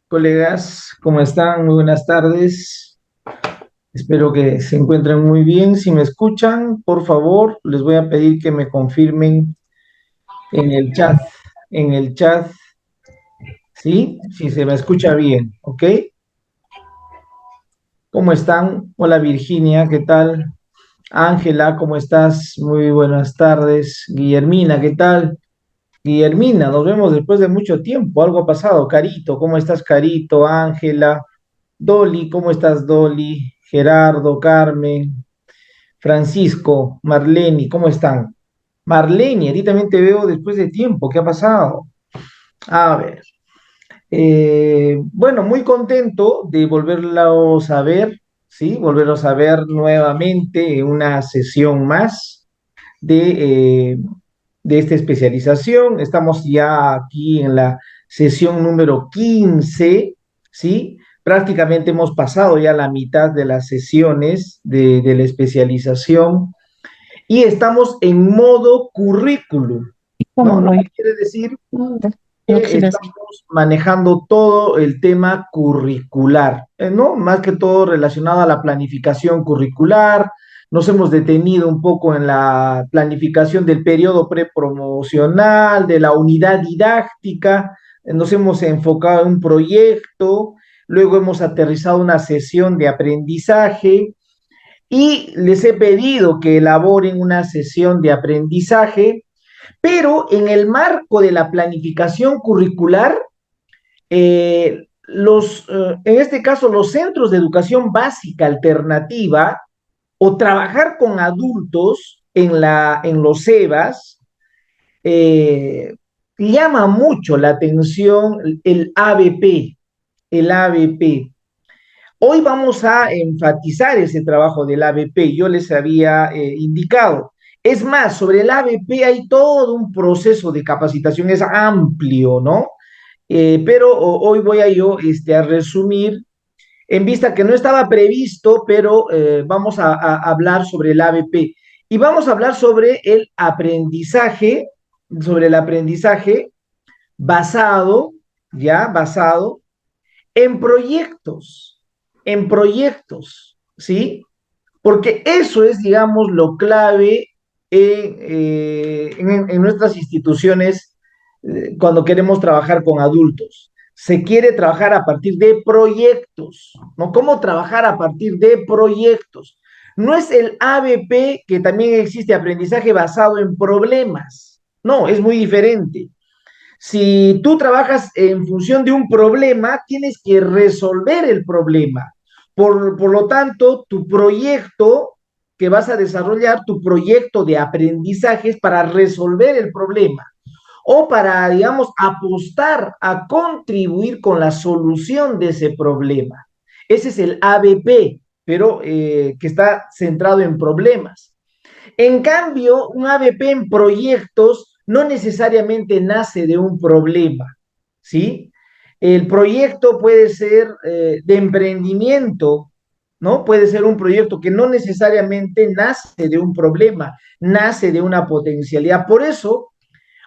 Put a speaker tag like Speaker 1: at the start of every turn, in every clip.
Speaker 1: Colegas, ¿cómo están? Muy buenas tardes. Espero que se encuentren muy bien. Si me escuchan, por favor, les voy a pedir que me confirmen en el chat. En el chat, ¿sí? Si se me escucha bien, ¿ok? ¿Cómo están? Hola Virginia, ¿qué tal? Ángela, ¿cómo estás? Muy buenas tardes. Guillermina, ¿qué tal? Guillermina, nos vemos después de mucho tiempo. Algo ha pasado. Carito, ¿cómo estás, Carito? Ángela. Dolly, ¿cómo estás, Dolly? Gerardo, Carmen, Francisco, Marleni, ¿cómo están? Marleni, a ti también te veo después de tiempo, ¿qué ha pasado? A ver, bueno, muy contento de volverlos a ver, ¿sí? Volverlos a ver nuevamente en una sesión más de, de esta especialización. Estamos ya aquí en la sesión número 15, ¿sí? Prácticamente hemos pasado ya la mitad de las sesiones de la especialización y estamos en modo currículum, ¿no?
Speaker 2: ¿Cómo
Speaker 1: Lo
Speaker 2: no?
Speaker 1: que quiere decir
Speaker 2: No
Speaker 1: que
Speaker 2: quisieras.
Speaker 1: estamos manejando todo el tema curricular, ¿no? Más que todo relacionado a la planificación curricular. Nos hemos detenido un poco en la planificación del periodo prepromocional, de la unidad didáctica. Nos hemos enfocado en un proyecto, luego hemos aterrizado una sesión de aprendizaje y les he pedido que elaboren una sesión de aprendizaje, pero en el marco de la planificación curricular, en este caso, los centros de educación básica alternativa o trabajar con adultos en los EBAs, eh, llama mucho la atención el ABP, el ABP. Hoy vamos a enfatizar ese trabajo del ABP, yo les había indicado. Es más, sobre el ABP hay todo un proceso de capacitación, es amplio, ¿no? Pero hoy voy a yo a resumir, en vista que no estaba previsto, pero vamos a hablar sobre el ABP y vamos a hablar sobre el aprendizaje basado, ya, basado en proyectos, ¿sí? Porque eso es, digamos, lo clave en nuestras instituciones cuando queremos trabajar con adultos. Se quiere trabajar a partir de proyectos, ¿no? ¿Cómo trabajar a partir de proyectos? No es el ABP, que también existe aprendizaje basado en problemas. No, es muy diferente. Si tú trabajas en función de un problema, tienes que resolver el problema. Por lo tanto, tu proyecto que vas a desarrollar, tu proyecto de aprendizaje es para resolver el problema o para, digamos, apostar a contribuir con la solución de ese problema. Ese es el ABP, pero que está centrado en problemas. En cambio, un ABP en proyectos no necesariamente nace de un problema, ¿sí? El proyecto puede ser de emprendimiento, ¿no? Puede ser un proyecto que no necesariamente nace de un problema, nace de una potencialidad. Por eso,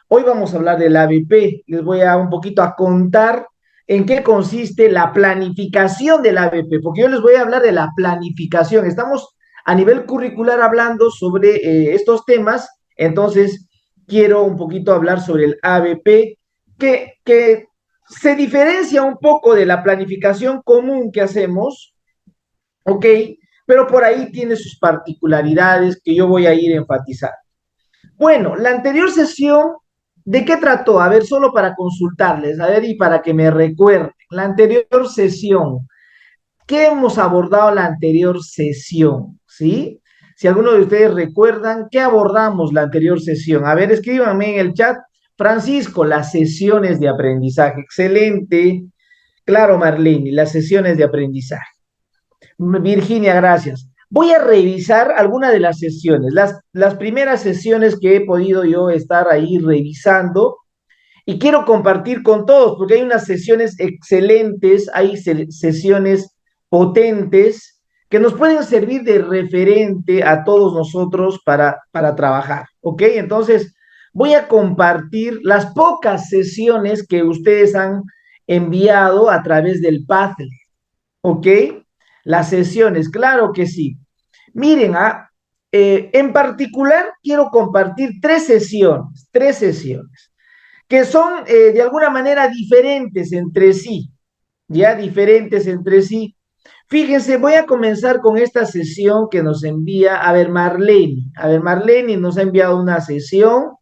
Speaker 1: hoy vamos a hablar del ABP. Les voy a un poquito a contar en qué consiste la planificación del ABP, porque yo les voy a hablar de la planificación. Estamos a nivel curricular hablando sobre estos temas, entonces quiero un poquito hablar sobre el ABP, que se diferencia un poco de la planificación común que hacemos, ¿ok? Pero por ahí tiene sus particularidades que yo voy a ir a enfatizar. Bueno, la anterior sesión, ¿de qué trató? A ver, solo para consultarles, a ver, y para que me recuerden. La anterior sesión, ¿qué hemos abordado en la anterior sesión? ¿Sí? Si alguno de ustedes recuerdan, ¿qué abordamos la anterior sesión? A ver, escríbanme en el chat. Francisco, las sesiones de aprendizaje. Excelente. Claro, Marlene, las sesiones de aprendizaje. Virginia, gracias. Voy a revisar algunas de las sesiones, las primeras sesiones que he podido yo estar ahí revisando y quiero compartir con todos porque hay unas sesiones excelentes, hay sesiones potentes que nos pueden servir de referente a todos nosotros para trabajar, ¿ok? Entonces, voy a compartir las pocas sesiones que ustedes han enviado a través del Padlet, ¿ok? Las sesiones, claro que sí. Miren, en particular quiero compartir tres sesiones, que son de alguna manera diferentes entre sí, ya diferentes entre sí. Fíjense, voy a comenzar con esta sesión que nos envía, a ver, Marlene. A ver, Marlene nos ha enviado una sesión.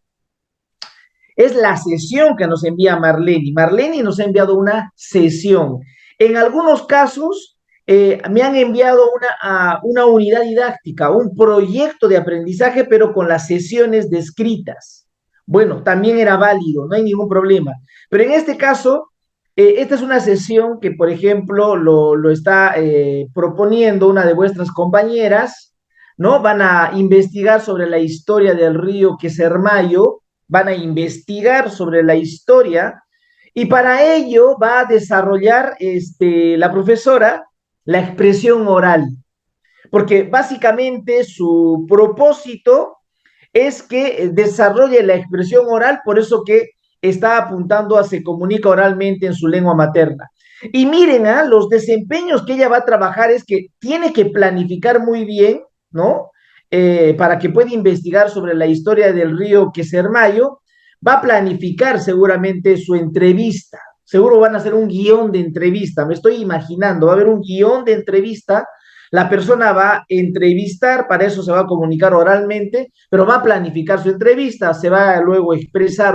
Speaker 1: Es la sesión que nos envía Marlene. Marlene nos ha enviado una sesión. En algunos casos me han enviado una unidad didáctica, un proyecto de aprendizaje, pero con las sesiones descritas. Bueno, también era válido, no hay ningún problema. Pero en este caso, esta es una sesión que, por ejemplo, lo está proponiendo una de vuestras compañeras, ¿no? Van a investigar sobre la historia del río Quesermayo, van a investigar sobre la historia y para ello va a desarrollar la profesora la expresión oral, porque básicamente su propósito es que desarrolle la expresión oral, por eso que está apuntando a se comunica oralmente en su lengua materna. Y miren, los desempeños que ella va a trabajar es que tiene que planificar muy bien, ¿no? Para que pueda investigar sobre la historia del río Quesermayo, va a planificar seguramente su entrevista. Seguro van a hacer un guión de entrevista, me estoy imaginando, va a haber un guión de entrevista, la persona va a entrevistar, para eso se va a comunicar oralmente, pero va a planificar su entrevista, se va a luego expresar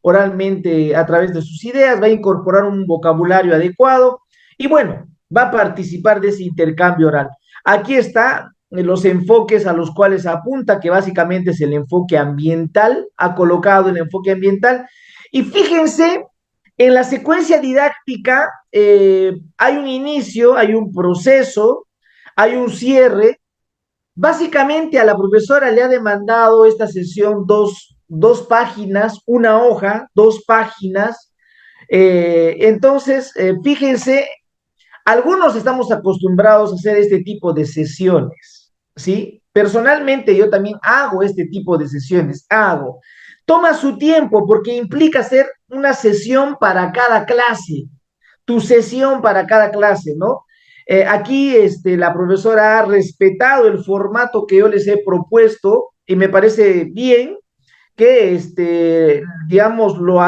Speaker 1: oralmente a través de sus ideas, va a incorporar un vocabulario adecuado y bueno, va a participar de ese intercambio oral. Aquí está los enfoques a los cuales apunta, que básicamente es el enfoque ambiental, ha colocado el enfoque ambiental. Y fíjense, en la secuencia didáctica hay un inicio, hay un proceso, hay un cierre. Básicamente a la profesora le ha demandado esta sesión dos páginas, una hoja, dos páginas. Entonces, fíjense, algunos estamos acostumbrados a hacer este tipo de sesiones, ¿sí? Personalmente yo también hago este tipo de sesiones, hago. Toma su tiempo porque implica hacer una sesión para cada clase, tu sesión para cada clase, ¿no? Aquí la profesora ha respetado el formato que yo les he propuesto y me parece bien que, digamos, lo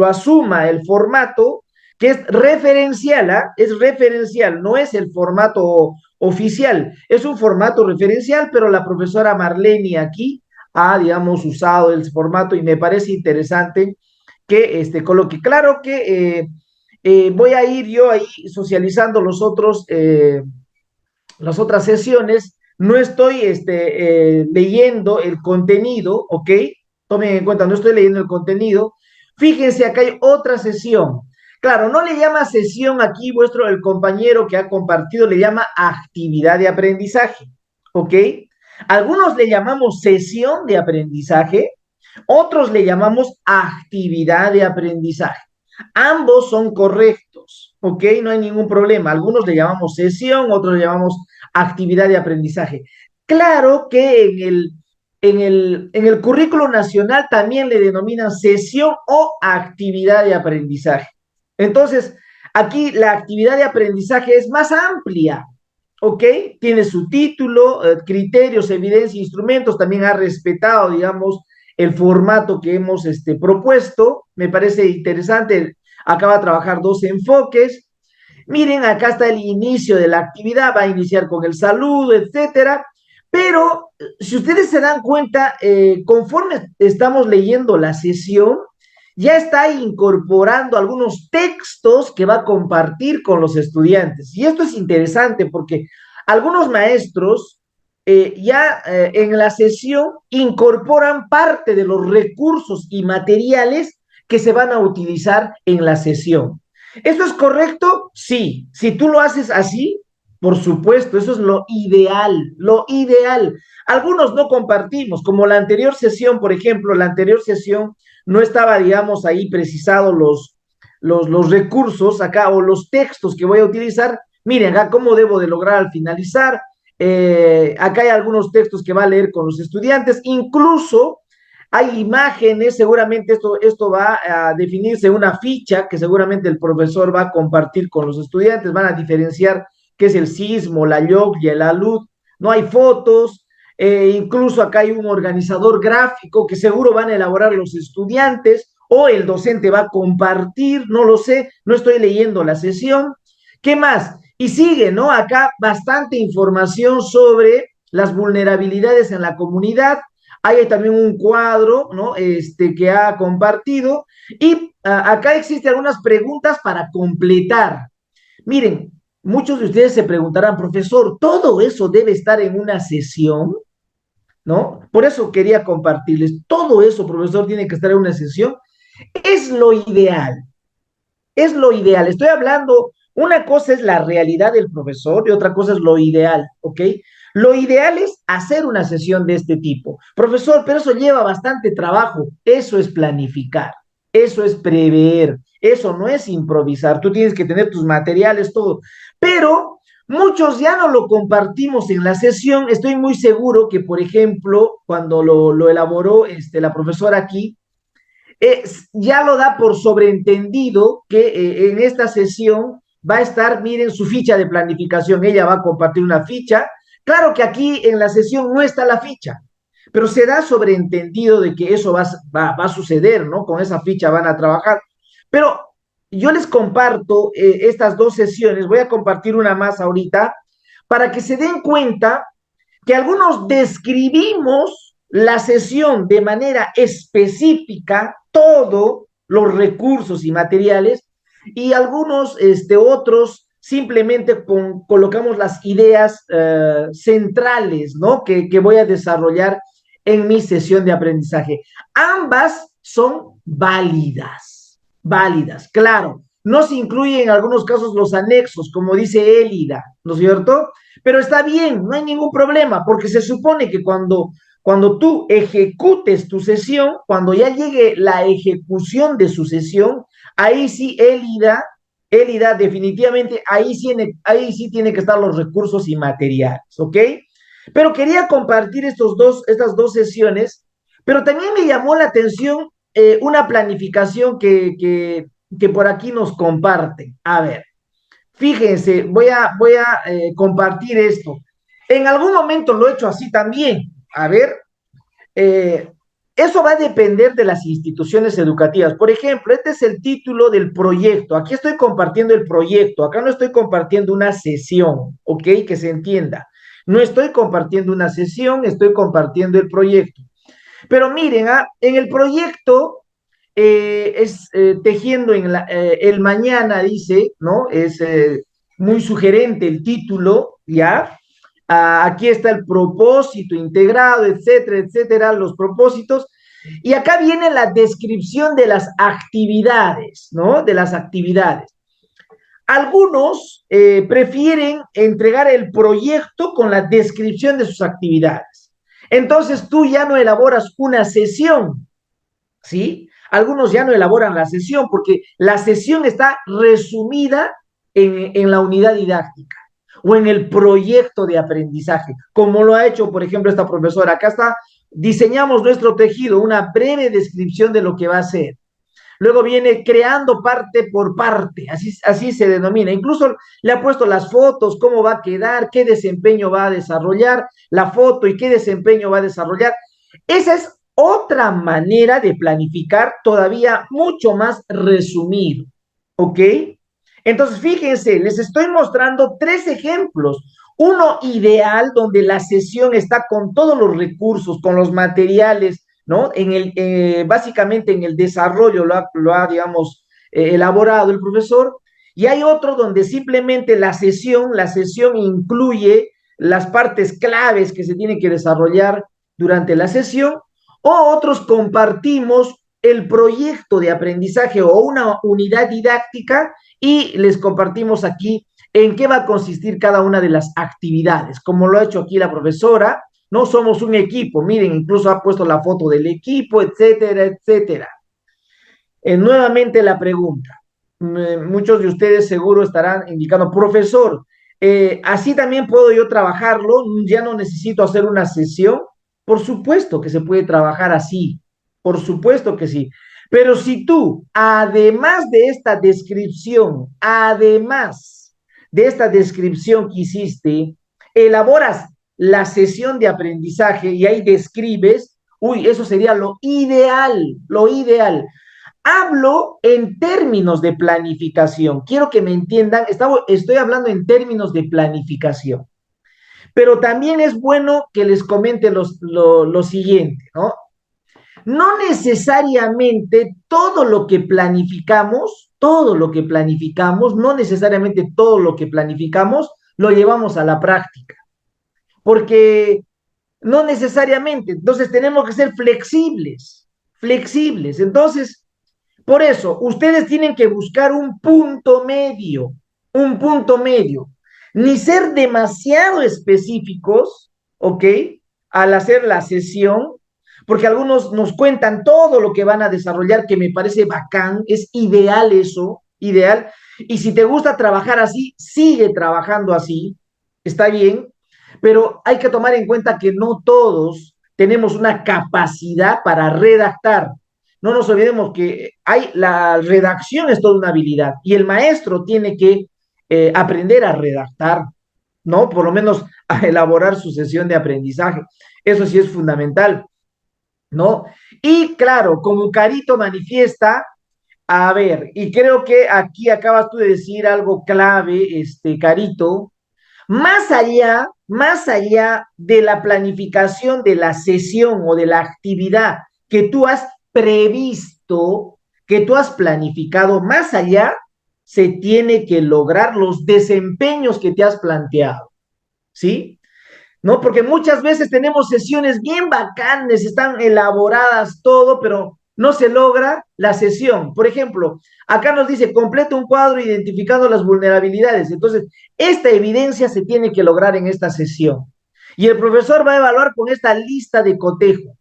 Speaker 1: asuma el formato que es referencial, es referencial, no es el formato oficial, es un formato referencial, pero la profesora Marlene aquí ha, digamos, usado el formato y me parece interesante que coloque. Claro que voy a ir yo ahí socializando las otras sesiones, no estoy leyendo el contenido, ¿ok? Tomen en cuenta, no estoy leyendo el contenido. Fíjense, acá hay otra sesión. Claro, no le llama sesión aquí el compañero que ha compartido, le llama actividad de aprendizaje, ¿ok? Algunos le llamamos sesión de aprendizaje, otros le llamamos actividad de aprendizaje. Ambos son correctos, ¿ok? No hay ningún problema. Algunos le llamamos sesión, otros le llamamos actividad de aprendizaje. Claro que en el currículo nacional también le denominan sesión o actividad de aprendizaje. Entonces, aquí la actividad de aprendizaje es más amplia, ¿ok? Tiene su título, criterios, evidencia, instrumentos, también ha respetado, digamos, el formato que hemos propuesto, me parece interesante, acaba de trabajar dos enfoques. Miren, acá está el inicio de la actividad, va a iniciar con el saludo, etcétera. Pero si ustedes se dan cuenta, conforme estamos leyendo la sesión, ya está incorporando algunos textos que va a compartir con los estudiantes. Y esto es interesante porque algunos maestros ya en la sesión incorporan parte de los recursos y materiales que se van a utilizar en la sesión. ¿Eso es correcto? Sí. Si tú lo haces así, por supuesto, eso es lo ideal, lo ideal. Algunos no compartimos, como la anterior sesión, por ejemplo, la anterior sesión no estaba, digamos, ahí precisados los recursos acá o los textos que voy a utilizar. Miren, acá cómo debo de lograr al finalizar. Acá hay algunos textos que va a leer con los estudiantes. Incluso hay imágenes, seguramente esto va a definirse una ficha que seguramente el profesor va a compartir con los estudiantes, van a diferenciar qué es el sismo, la lluvia, la luz, no hay fotos, incluso acá hay un organizador gráfico que seguro van a elaborar los estudiantes o el docente va a compartir, no lo sé, no estoy leyendo la sesión. ¿Qué más? Y sigue, ¿no? Acá bastante información sobre las vulnerabilidades en la comunidad. Hay también un cuadro, ¿no? Que ha compartido. Y acá existen algunas preguntas para completar. Miren, muchos de ustedes se preguntarán, profesor, ¿todo eso debe estar en una sesión? ¿No? Por eso quería compartirles. Todo eso, profesor, tiene que estar en una sesión. Es lo ideal, es lo ideal. Estoy hablando, una cosa es la realidad del profesor y otra cosa es lo ideal, ¿ok? Lo ideal es hacer una sesión de este tipo. Profesor, pero eso lleva bastante trabajo. Eso es planificar, eso es prever, eso no es improvisar. Tú tienes que tener tus materiales, todo. Pero muchos ya no lo compartimos en la sesión. Estoy muy seguro que, por ejemplo, cuando lo elaboró la profesora aquí, ya lo da por sobreentendido que en esta sesión va a estar, miren, su ficha de planificación. Ella va a compartir una ficha. Claro que aquí en la sesión no está la ficha, pero se da sobreentendido de que eso va a suceder, ¿no? Con esa ficha van a trabajar. Pero yo les comparto estas dos sesiones, voy a compartir una más ahorita, para que se den cuenta que algunos describimos la sesión de manera específica, todos los recursos y materiales, y algunos otros simplemente colocamos las ideas centrales, ¿no? Que voy a desarrollar en mi sesión de aprendizaje. Ambas son válidas, válidas, claro. No se incluyen en algunos casos los anexos, como dice Élida, ¿no es cierto? Pero está bien, no hay ningún problema, porque se supone que cuando tú ejecutes tu sesión, cuando ya llegue la ejecución de su sesión, ahí sí Élida definitivamente, ahí sí tiene que estar los recursos y materiales, ¿ok? Pero quería compartir estas dos sesiones, pero también me llamó la atención una planificación que por aquí nos comparten. A ver. Fíjense, voy a compartir esto. En algún momento lo he hecho así también. A ver, eh, eso va a depender de las instituciones educativas. Por ejemplo, este es el título del proyecto. Aquí estoy compartiendo el proyecto. Acá no estoy compartiendo una sesión, ¿ok? Que se entienda. No estoy compartiendo una sesión, estoy compartiendo el proyecto. Pero miren, en el proyecto tejiendo el mañana, dice, ¿no? Es muy sugerente el título, ¿ya? Aquí está el propósito integrado, etcétera, etcétera, los propósitos. Y acá viene la descripción de las actividades, ¿no? De las actividades. Algunos prefieren entregar el proyecto con la descripción de sus actividades. Entonces tú ya no elaboras una sesión, ¿sí? Algunos ya no elaboran la sesión porque la sesión está resumida en la unidad didáctica o en el proyecto de aprendizaje, como lo ha hecho, por ejemplo, esta profesora. Acá está, diseñamos nuestro tejido, una breve descripción de lo que va a ser. Luego viene creando parte por parte, así se denomina. Incluso le ha puesto las fotos, cómo va a quedar, qué desempeño va a desarrollar la foto y qué desempeño va a desarrollar. Esa es otra manera de planificar todavía mucho más resumido, ¿ok? Entonces, fíjense, les estoy mostrando tres ejemplos. Uno ideal, donde la sesión está con todos los recursos, con los materiales, ¿no? Básicamente en el desarrollo digamos, elaborado el profesor. Y hay otro donde simplemente la sesión incluye las partes claves que se tienen que desarrollar durante la sesión, o otros compartimos el proyecto de aprendizaje o una unidad didáctica y les compartimos aquí en qué va a consistir cada una de las actividades, como lo ha hecho aquí la profesora. No somos un equipo, miren, incluso ha puesto la foto del equipo, etcétera, etcétera. Nuevamente la pregunta. Muchos de ustedes seguro estarán indicando, profesor, así también puedo yo trabajarlo, ya no necesito hacer una sesión. Por supuesto que se puede trabajar así, Por supuesto que sí. Pero si tú, además de esta descripción que hiciste, elaboras la sesión de aprendizaje y ahí describes, uy, eso sería lo ideal, lo ideal. Hablo en términos de planificación. Quiero que me entiendan, estoy hablando en términos de planificación. Pero también es bueno que les comente lo siguiente, ¿no? No necesariamente todo lo que planificamos, no necesariamente todo lo que planificamos lo llevamos a la práctica, porque no necesariamente, entonces tenemos que ser flexibles, flexibles. Entonces, por eso, ustedes tienen que buscar un punto medio, ni ser demasiado específicos, ¿ok? Al hacer la sesión, porque algunos nos cuentan todo lo que van a desarrollar, que me parece bacán, es ideal eso, ideal. Y si te gusta trabajar así, sigue trabajando así, está bien, pero hay que tomar en cuenta que no todos tenemos una capacidad para redactar. No nos olvidemos que la redacción es toda una habilidad y el maestro tiene que aprender a redactar, ¿no? Por lo menos a elaborar su sesión de aprendizaje. Eso sí es fundamental, ¿no? Y claro, como Carito manifiesta, a ver, y creo que aquí acabas tú de decir algo clave, Carito, más allá de la planificación de la sesión o de la actividad que tú has previsto, que tú has planificado, más allá se tiene que lograr los desempeños que te has planteado, ¿sí? ¿No? Porque muchas veces tenemos sesiones bien bacanes, están elaboradas todo, pero no se logra la sesión. Por ejemplo, acá nos dice, completa un cuadro identificando las vulnerabilidades. Entonces, esta evidencia se tiene que lograr en esta sesión. Y el profesor va a evaluar con esta lista de cotejo.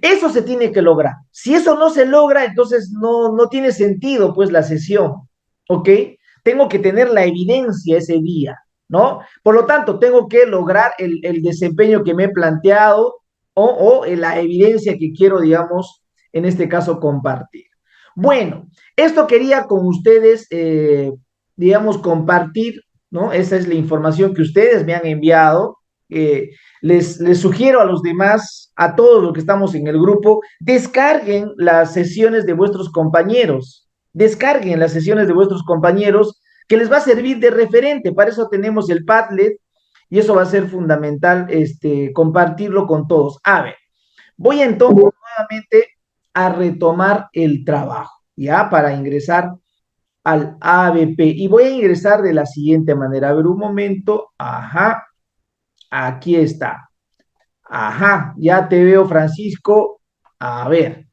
Speaker 1: Eso se tiene que lograr. Si eso no se logra, entonces no tiene sentido, pues, la sesión. ¿Ok? Tengo que tener la evidencia ese día, ¿no? Por lo tanto, tengo que lograr el desempeño que me he planteado o la evidencia que quiero, digamos, en este caso, compartir. Bueno, esto quería con ustedes, digamos, compartir, ¿no? Esa es la información que ustedes me han enviado. Eh, les sugiero a los demás, a todos los que estamos en el grupo, descarguen las sesiones de vuestros compañeros, que les va a servir de referente. Para eso tenemos el Padlet y eso va a ser fundamental, compartirlo con todos. A ver, voy entonces nuevamente a retomar el trabajo, ¿ya? Para ingresar al ABP. Y voy a ingresar de la siguiente manera. A ver, un momento. Ajá, aquí está. Ajá, ya te veo, Francisco. A ver,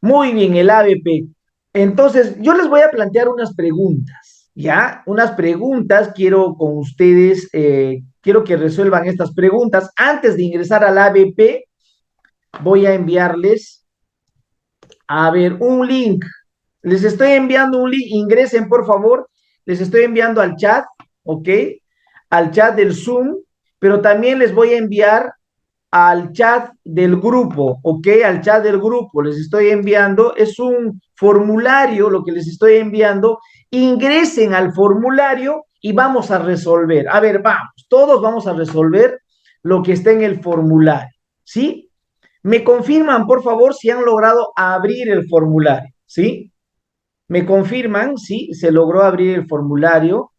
Speaker 1: muy bien, el ABP. Entonces, yo les voy a plantear unas preguntas, ¿ya? Unas preguntas, quiero con ustedes, quiero que resuelvan estas preguntas. Antes de ingresar al ABP, voy a enviarles, a ver, un link. Les estoy enviando un link, ingresen por favor. Les estoy enviando al chat, ¿ok? Al chat del Zoom, pero también les voy a enviar al chat del grupo, ¿ok? Al chat del grupo les estoy enviando, es un formulario lo que les estoy enviando, ingresen al formulario y vamos a resolver. A ver, vamos, todos vamos a resolver lo que está en el formulario, ¿sí? Me confirman, por favor, si han logrado abrir el formulario, ¿sí? Me confirman, sí, se logró abrir el formulario.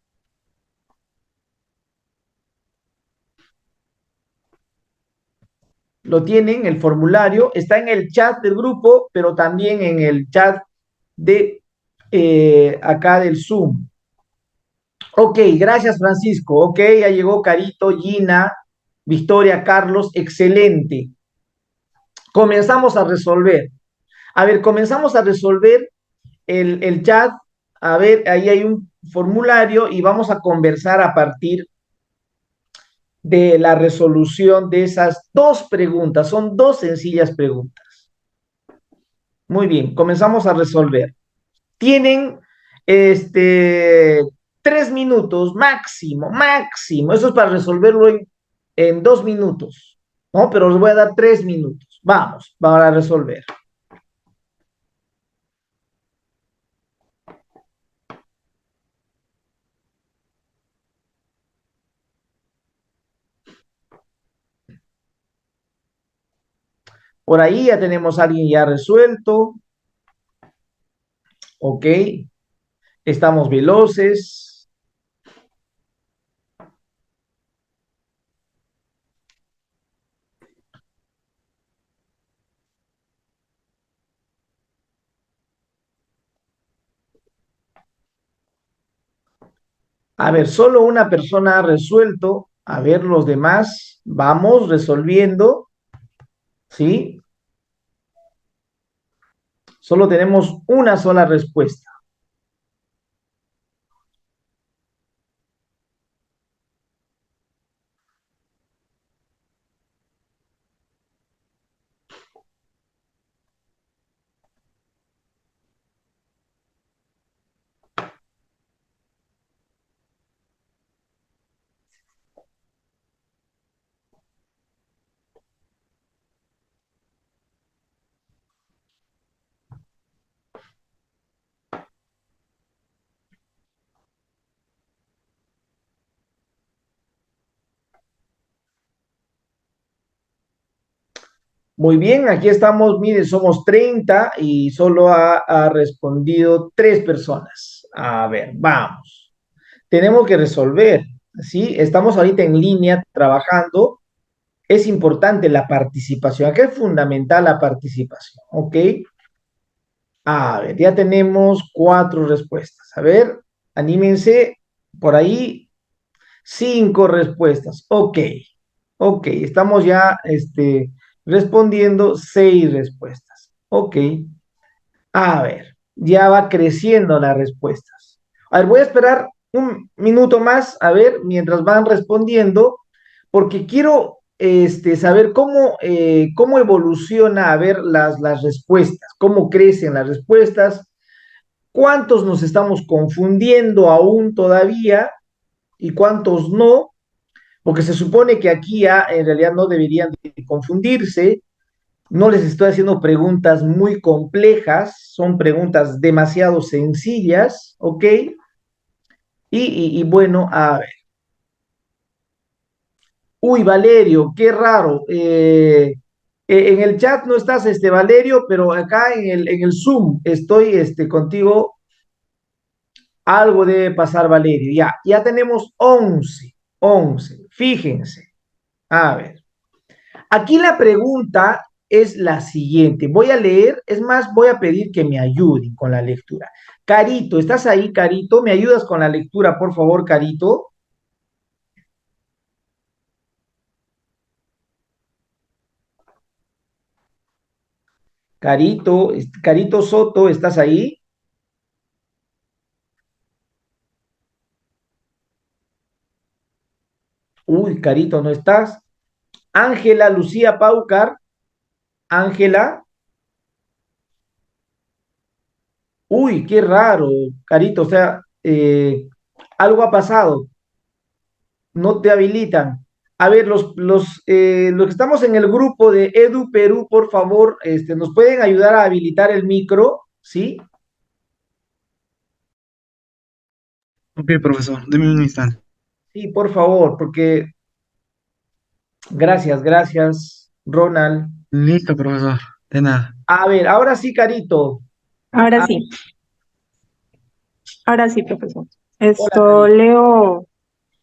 Speaker 1: Lo tienen, el formulario, está en el chat del grupo, pero también en el chat de acá del Zoom. Ok, gracias Francisco. Ok, ya llegó Carito, Gina, Victoria, Carlos, excelente. Comenzamos a resolver. A ver, comenzamos a resolver el chat. A ver, ahí hay un formulario y vamos a conversar a partir de la resolución de esas dos preguntas. Son dos sencillas preguntas. Muy bien, comenzamos a resolver. Tienen 3 minutos máximo, máximo. Eso es para resolverlo en 2 minutos, ¿no? Pero os voy a dar 3 minutos. Vamos, para resolver. Por ahí ya tenemos a alguien ya resuelto. Ok, estamos veloces. A ver, solo una persona ha resuelto. A ver, los demás, vamos resolviendo, ¿sí? Solo tenemos una sola respuesta. Muy bien, aquí estamos, mire, somos 30 y solo ha respondido 3 personas. A ver, vamos. Tenemos que resolver, ¿sí? Estamos ahorita en línea trabajando. Es importante la participación. Acá es fundamental la participación, ¿ok? A ver, ya tenemos 4 respuestas. A ver, anímense. Por ahí, 5 respuestas. Ok, ok, estamos ya respondiendo 6 respuestas. Ok, a ver, ya va creciendo las respuestas. A ver, voy a esperar un minuto más, a ver, mientras van respondiendo, porque quiero saber cómo evoluciona, a ver, las respuestas, cómo crecen las respuestas, cuántos nos estamos confundiendo aún todavía y cuántos no, porque se supone que aquí ya en realidad no deberían de confundirse. No les estoy haciendo preguntas muy complejas, son preguntas demasiado sencillas, ¿ok? Y bueno, a ver. Uy, Valerio, qué raro. En el chat no estás, Valerio, pero acá en el Zoom estoy contigo. Algo debe pasar, Valerio. Ya tenemos 11. Fíjense. A ver. Aquí la pregunta es la siguiente. Voy a leer, es más, voy a pedir que me ayuden con la lectura. Carito, ¿estás ahí, Carito? ¿Me ayudas con la lectura, por favor, Carito? Carito, Carito Soto, ¿estás ahí? Uy, Carito, ¿no estás? Ángela Lucía Paucar, Ángela. Uy, qué raro, Carito, o sea, algo ha pasado, no te habilitan. A ver, los que estamos en el grupo de Edu Perú, por favor, ¿nos pueden ayudar a habilitar el micro? ¿Sí?
Speaker 2: Ok, profesor, deme un instante.
Speaker 1: Sí, por favor, porque gracias, Ronald.
Speaker 2: Listo, profesor. De nada.
Speaker 1: A ver, ahora sí, Carito.
Speaker 3: Ahora
Speaker 1: Ah,
Speaker 3: sí, ahora sí, profesor.
Speaker 1: hola,
Speaker 3: Esto
Speaker 1: Carito.
Speaker 3: leo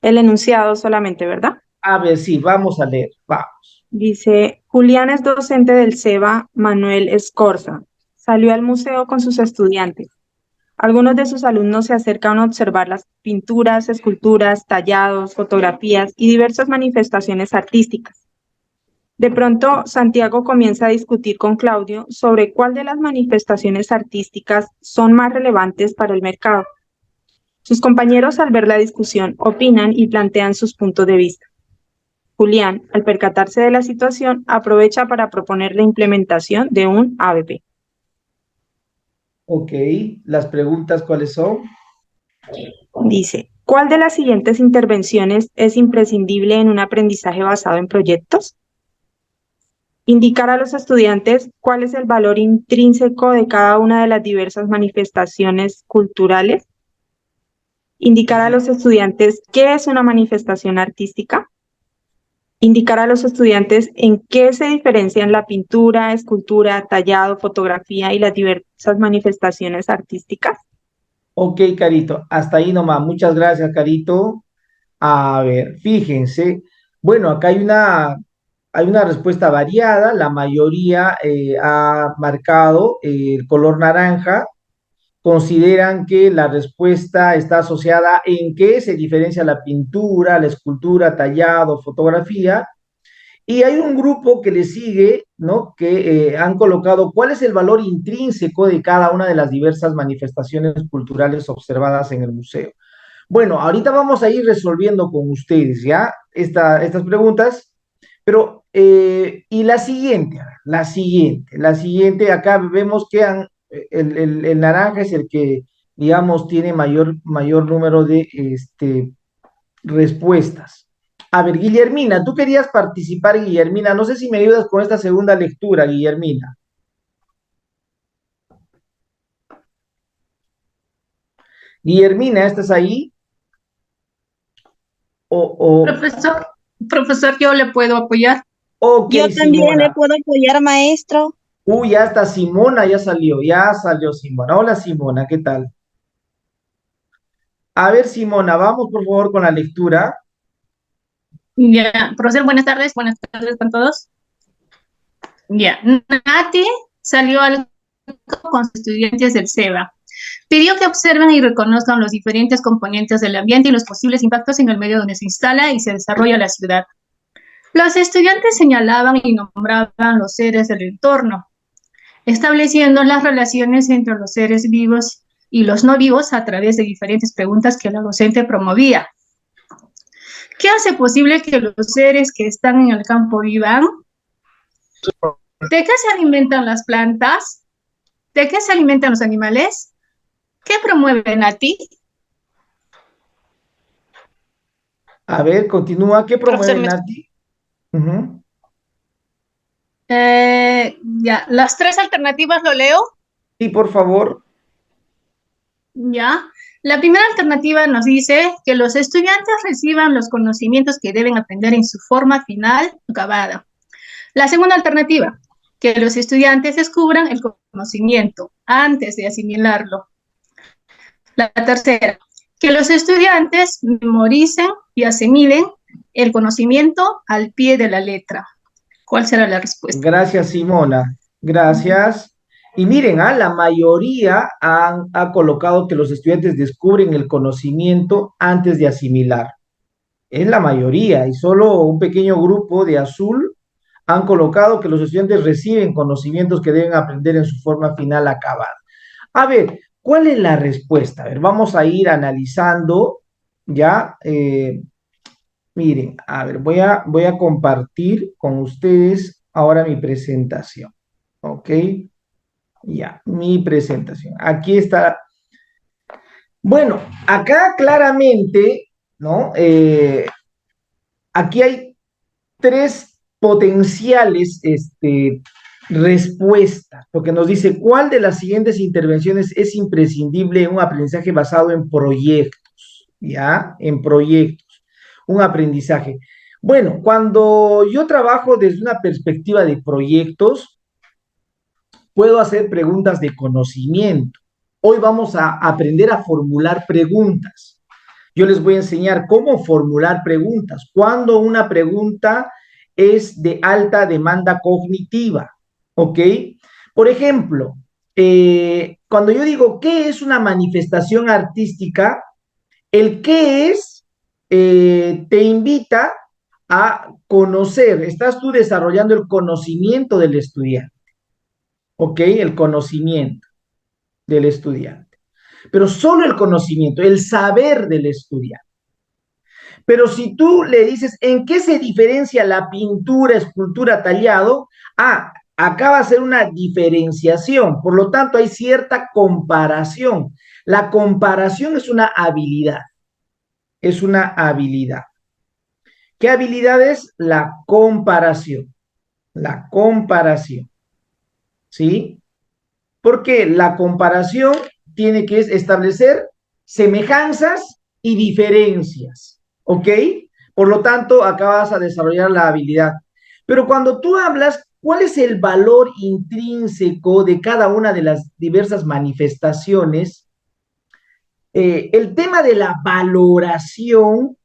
Speaker 3: el enunciado solamente, ¿verdad?
Speaker 1: A ver, sí, vamos a leer, vamos.
Speaker 3: Dice, Julián es docente del SEBA Manuel Escorza. Salió al museo con sus estudiantes. Algunos de sus alumnos se acercan a observar las pinturas, esculturas, tallados, fotografías y diversas manifestaciones artísticas. De pronto, Santiago comienza a discutir con Claudio sobre cuál de las manifestaciones artísticas son más relevantes para el mercado. Sus compañeros, al ver la discusión, opinan y plantean sus puntos de vista. Julián, al percatarse de la situación, aprovecha para proponer la implementación de un ABP.
Speaker 1: Ok, las preguntas, ¿cuáles son?
Speaker 3: Dice, ¿cuál de las siguientes intervenciones es imprescindible en un aprendizaje basado en proyectos? Indicar a los estudiantes cuál es el valor intrínseco de cada una de las diversas manifestaciones culturales. Indicar a los estudiantes qué es una manifestación artística. indicar a los estudiantes en qué se diferencian la pintura, escultura, tallado, fotografía y las diversas manifestaciones artísticas.
Speaker 1: Ok, Carito, hasta ahí nomás. Muchas gracias, Carito. A ver, fíjense. Bueno, acá hay una respuesta variada. La mayoría ha marcado el color naranja. Consideran que la respuesta está asociada en qué se diferencia la pintura, la escultura, tallado, fotografía. Y hay un grupo que le sigue, ¿no? Que han colocado cuál es el valor intrínseco de cada una de las diversas manifestaciones culturales observadas en el museo. Bueno, ahorita vamos a ir resolviendo con ustedes, ¿ya? Estas preguntas, pero, y la siguiente, acá vemos que el naranja es el que, digamos, tiene mayor número de respuestas. A ver, Guillermina, tú querías participar, Guillermina. No sé si me ayudas con esta segunda lectura, Guillermina. Guillermina, ¿estás ahí? O,
Speaker 4: Profesor, profesor, yo le puedo apoyar.
Speaker 1: ok,
Speaker 5: Yo también le
Speaker 1: Simona.
Speaker 5: puedo apoyar, maestro.
Speaker 1: Uy, ya está Simona, ya salió Simona. Hola, Simona, ¿qué tal? A ver, Simona, vamos por favor con la lectura.
Speaker 4: Ya, profesor, buenas tardes con todos. Ya, Nati salió al con sus estudiantes del SEBA. Pidió que observen y reconozcan los diferentes componentes del ambiente y los posibles impactos en el medio donde se instala y se desarrolla la ciudad. Los estudiantes señalaban y nombraban los seres del entorno, estableciendo las relaciones entre los seres vivos y los no vivos a través de diferentes preguntas que la docente promovía. ¿Qué hace posible que los seres que están en el campo vivan? ¿De qué se alimentan las plantas? ¿De qué se alimentan los animales? ¿Qué promueven a ti?
Speaker 1: A ver, continúa. ¿Qué promueve
Speaker 4: Profesor,
Speaker 1: Nati? Ujú.
Speaker 4: ya, las tres alternativas lo leo.
Speaker 1: Sí, por favor.
Speaker 4: Ya. La primera alternativa nos dice que los estudiantes reciban los conocimientos que deben aprender en su forma final acabada. La segunda alternativa, que los estudiantes descubran el conocimiento antes de asimilarlo. La tercera, que los estudiantes memoricen y asimilen el conocimiento al pie de la letra. ¿Cuál será la respuesta?
Speaker 1: Gracias, Simona. Gracias. Y miren, la mayoría ha colocado que los estudiantes descubren el conocimiento antes de asimilar. Es la mayoría, y solo un pequeño grupo de azul han colocado que los estudiantes reciben conocimientos que deben aprender en su forma final acabada. A ver, ¿cuál es la respuesta? A ver, vamos a ir analizando, ¿ya? Miren, a ver, voy a compartir con ustedes ahora mi presentación, ¿ok? Ya, mi presentación. Aquí está. Bueno, acá claramente, ¿no? Aquí hay tres potenciales respuestas, porque nos dice cuál de las siguientes intervenciones es imprescindible en un aprendizaje basado en proyectos, ¿ya? En proyectos, un aprendizaje. Bueno, cuando yo trabajo desde una perspectiva de proyectos, puedo hacer preguntas de conocimiento. Hoy vamos a aprender a formular preguntas. Yo les voy a enseñar cómo formular preguntas. Cuando una pregunta es de alta demanda cognitiva, ¿ok? Por ejemplo, cuando yo digo, ¿qué es una manifestación artística? El qué es te invita a conocer, estás tú desarrollando el conocimiento del estudiante, ¿ok? El conocimiento del estudiante. Pero solo el conocimiento, el saber del estudiante. Pero si tú le dices en qué se diferencia la pintura, escultura, tallado, acá va a ser una diferenciación, por lo tanto hay cierta comparación. La comparación es una habilidad, es una habilidad. ¿Qué habilidad es? La comparación, ¿sí? Porque la comparación tiene que establecer semejanzas y diferencias, ¿ok? Por lo tanto, acá vas a desarrollar la habilidad. Pero cuando tú hablas, ¿cuál es el valor intrínseco de cada una de las diversas manifestaciones? El tema de la valoración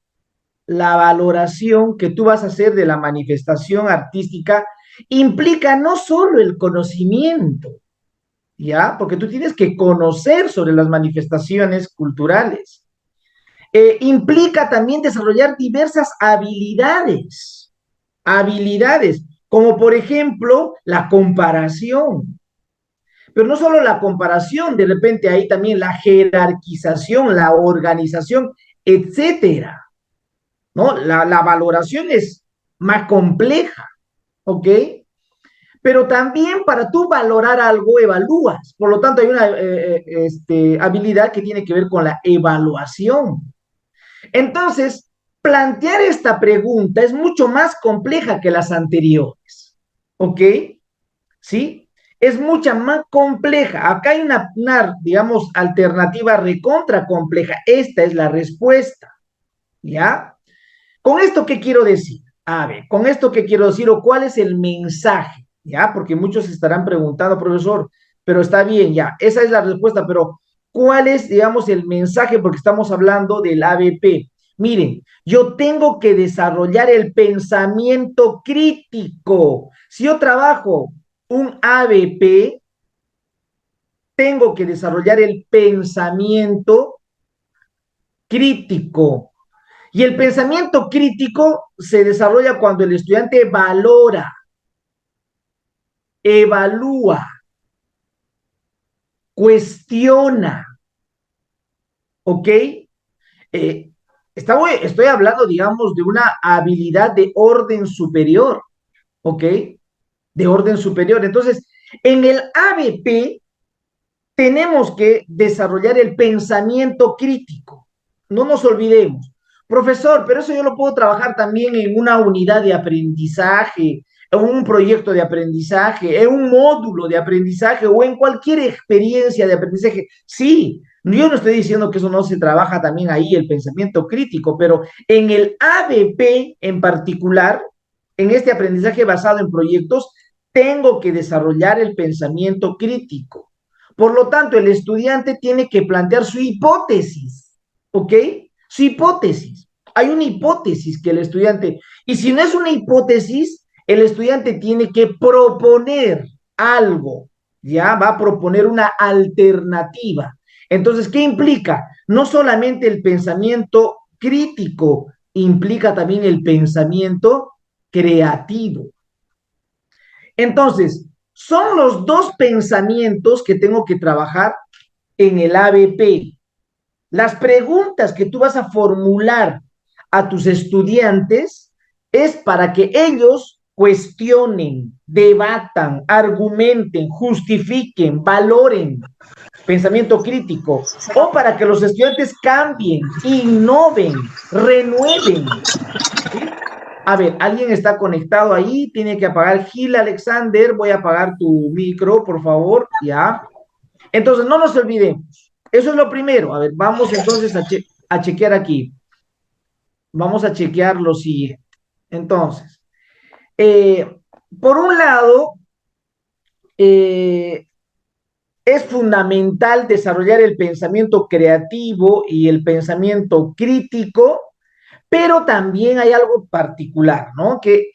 Speaker 1: que tú vas a hacer de la manifestación artística implica no solo el conocimiento, ¿ya? Porque tú tienes que conocer sobre las manifestaciones culturales. Implica también desarrollar diversas habilidades, como por ejemplo la comparación. Pero no solo la comparación, de repente hay también la jerarquización, la organización, etcétera, ¿no? La valoración es más compleja, ¿ok? Pero también para tú valorar algo, evalúas. Por lo tanto, hay una habilidad que tiene que ver con la evaluación. Entonces, plantear esta pregunta es mucho más compleja que las anteriores, ¿ok? ¿Sí? Es mucha más compleja. Acá hay digamos, alternativa recontra compleja. Esta es la respuesta, ¿ya? ¿Con esto qué quiero decir? A ver, ¿con esto qué quiero decir o cuál es el mensaje? ¿Ya? Porque muchos estarán preguntando, profesor, pero está bien, ya, esa es la respuesta, pero ¿cuál es, digamos, el mensaje? Porque estamos hablando del ABP. Miren, yo tengo que desarrollar el pensamiento crítico. Si yo trabajo un ABP, tengo que desarrollar el pensamiento crítico. Y el pensamiento crítico se desarrolla cuando el estudiante valora, evalúa, cuestiona, ¿ok? Estoy hablando, digamos, de una habilidad de orden superior, ¿ok? De orden superior. Entonces, en el ABP tenemos que desarrollar el pensamiento crítico. No nos olvidemos. Profesor, pero eso yo lo puedo trabajar también en una unidad de aprendizaje, en un proyecto de aprendizaje, en un módulo de aprendizaje o en cualquier experiencia de aprendizaje. Sí, yo no estoy diciendo que eso no se trabaja también ahí, el pensamiento crítico, pero en el ABP en particular, en este aprendizaje basado en proyectos, tengo que desarrollar el pensamiento crítico. Por lo tanto, el estudiante tiene que plantear su hipótesis, ¿ok? Su hipótesis. Hay una hipótesis que el estudiante, y si no es una hipótesis, el estudiante tiene que proponer algo, ¿ya? Va a proponer una alternativa. Entonces, ¿qué implica? No solamente el pensamiento crítico, implica también el pensamiento creativo. Entonces, son los dos pensamientos que tengo que trabajar en el ABP. Las preguntas que tú vas a formular a tus estudiantes es para que ellos cuestionen, debatan, argumenten, justifiquen, valoren, pensamiento crítico, o para que los estudiantes cambien, innoven, renueven. ¿Sí? A ver, alguien está conectado ahí, tiene que apagar. Gil Alexander, voy a apagar tu micro, por favor, ya. Entonces, no nos olvidemos. Eso es lo primero. A ver, vamos entonces a chequear aquí. Vamos a chequear lo siguiente. Entonces, eh, por un lado, eh, es fundamental desarrollar el pensamiento creativo y el pensamiento crítico, pero también hay algo particular, ¿no? Que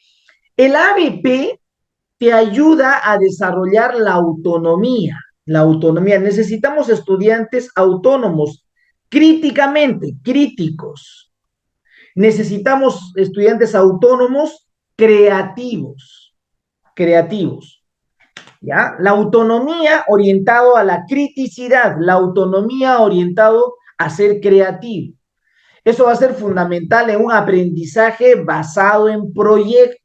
Speaker 1: el ABP te ayuda a desarrollar la autonomía. La autonomía. Necesitamos estudiantes autónomos, críticamente, críticos. Necesitamos estudiantes autónomos, creativos, creativos. ¿Ya? La autonomía orientado a la criticidad, la autonomía orientado a ser creativo. Eso va a ser fundamental en un aprendizaje basado en proyectos.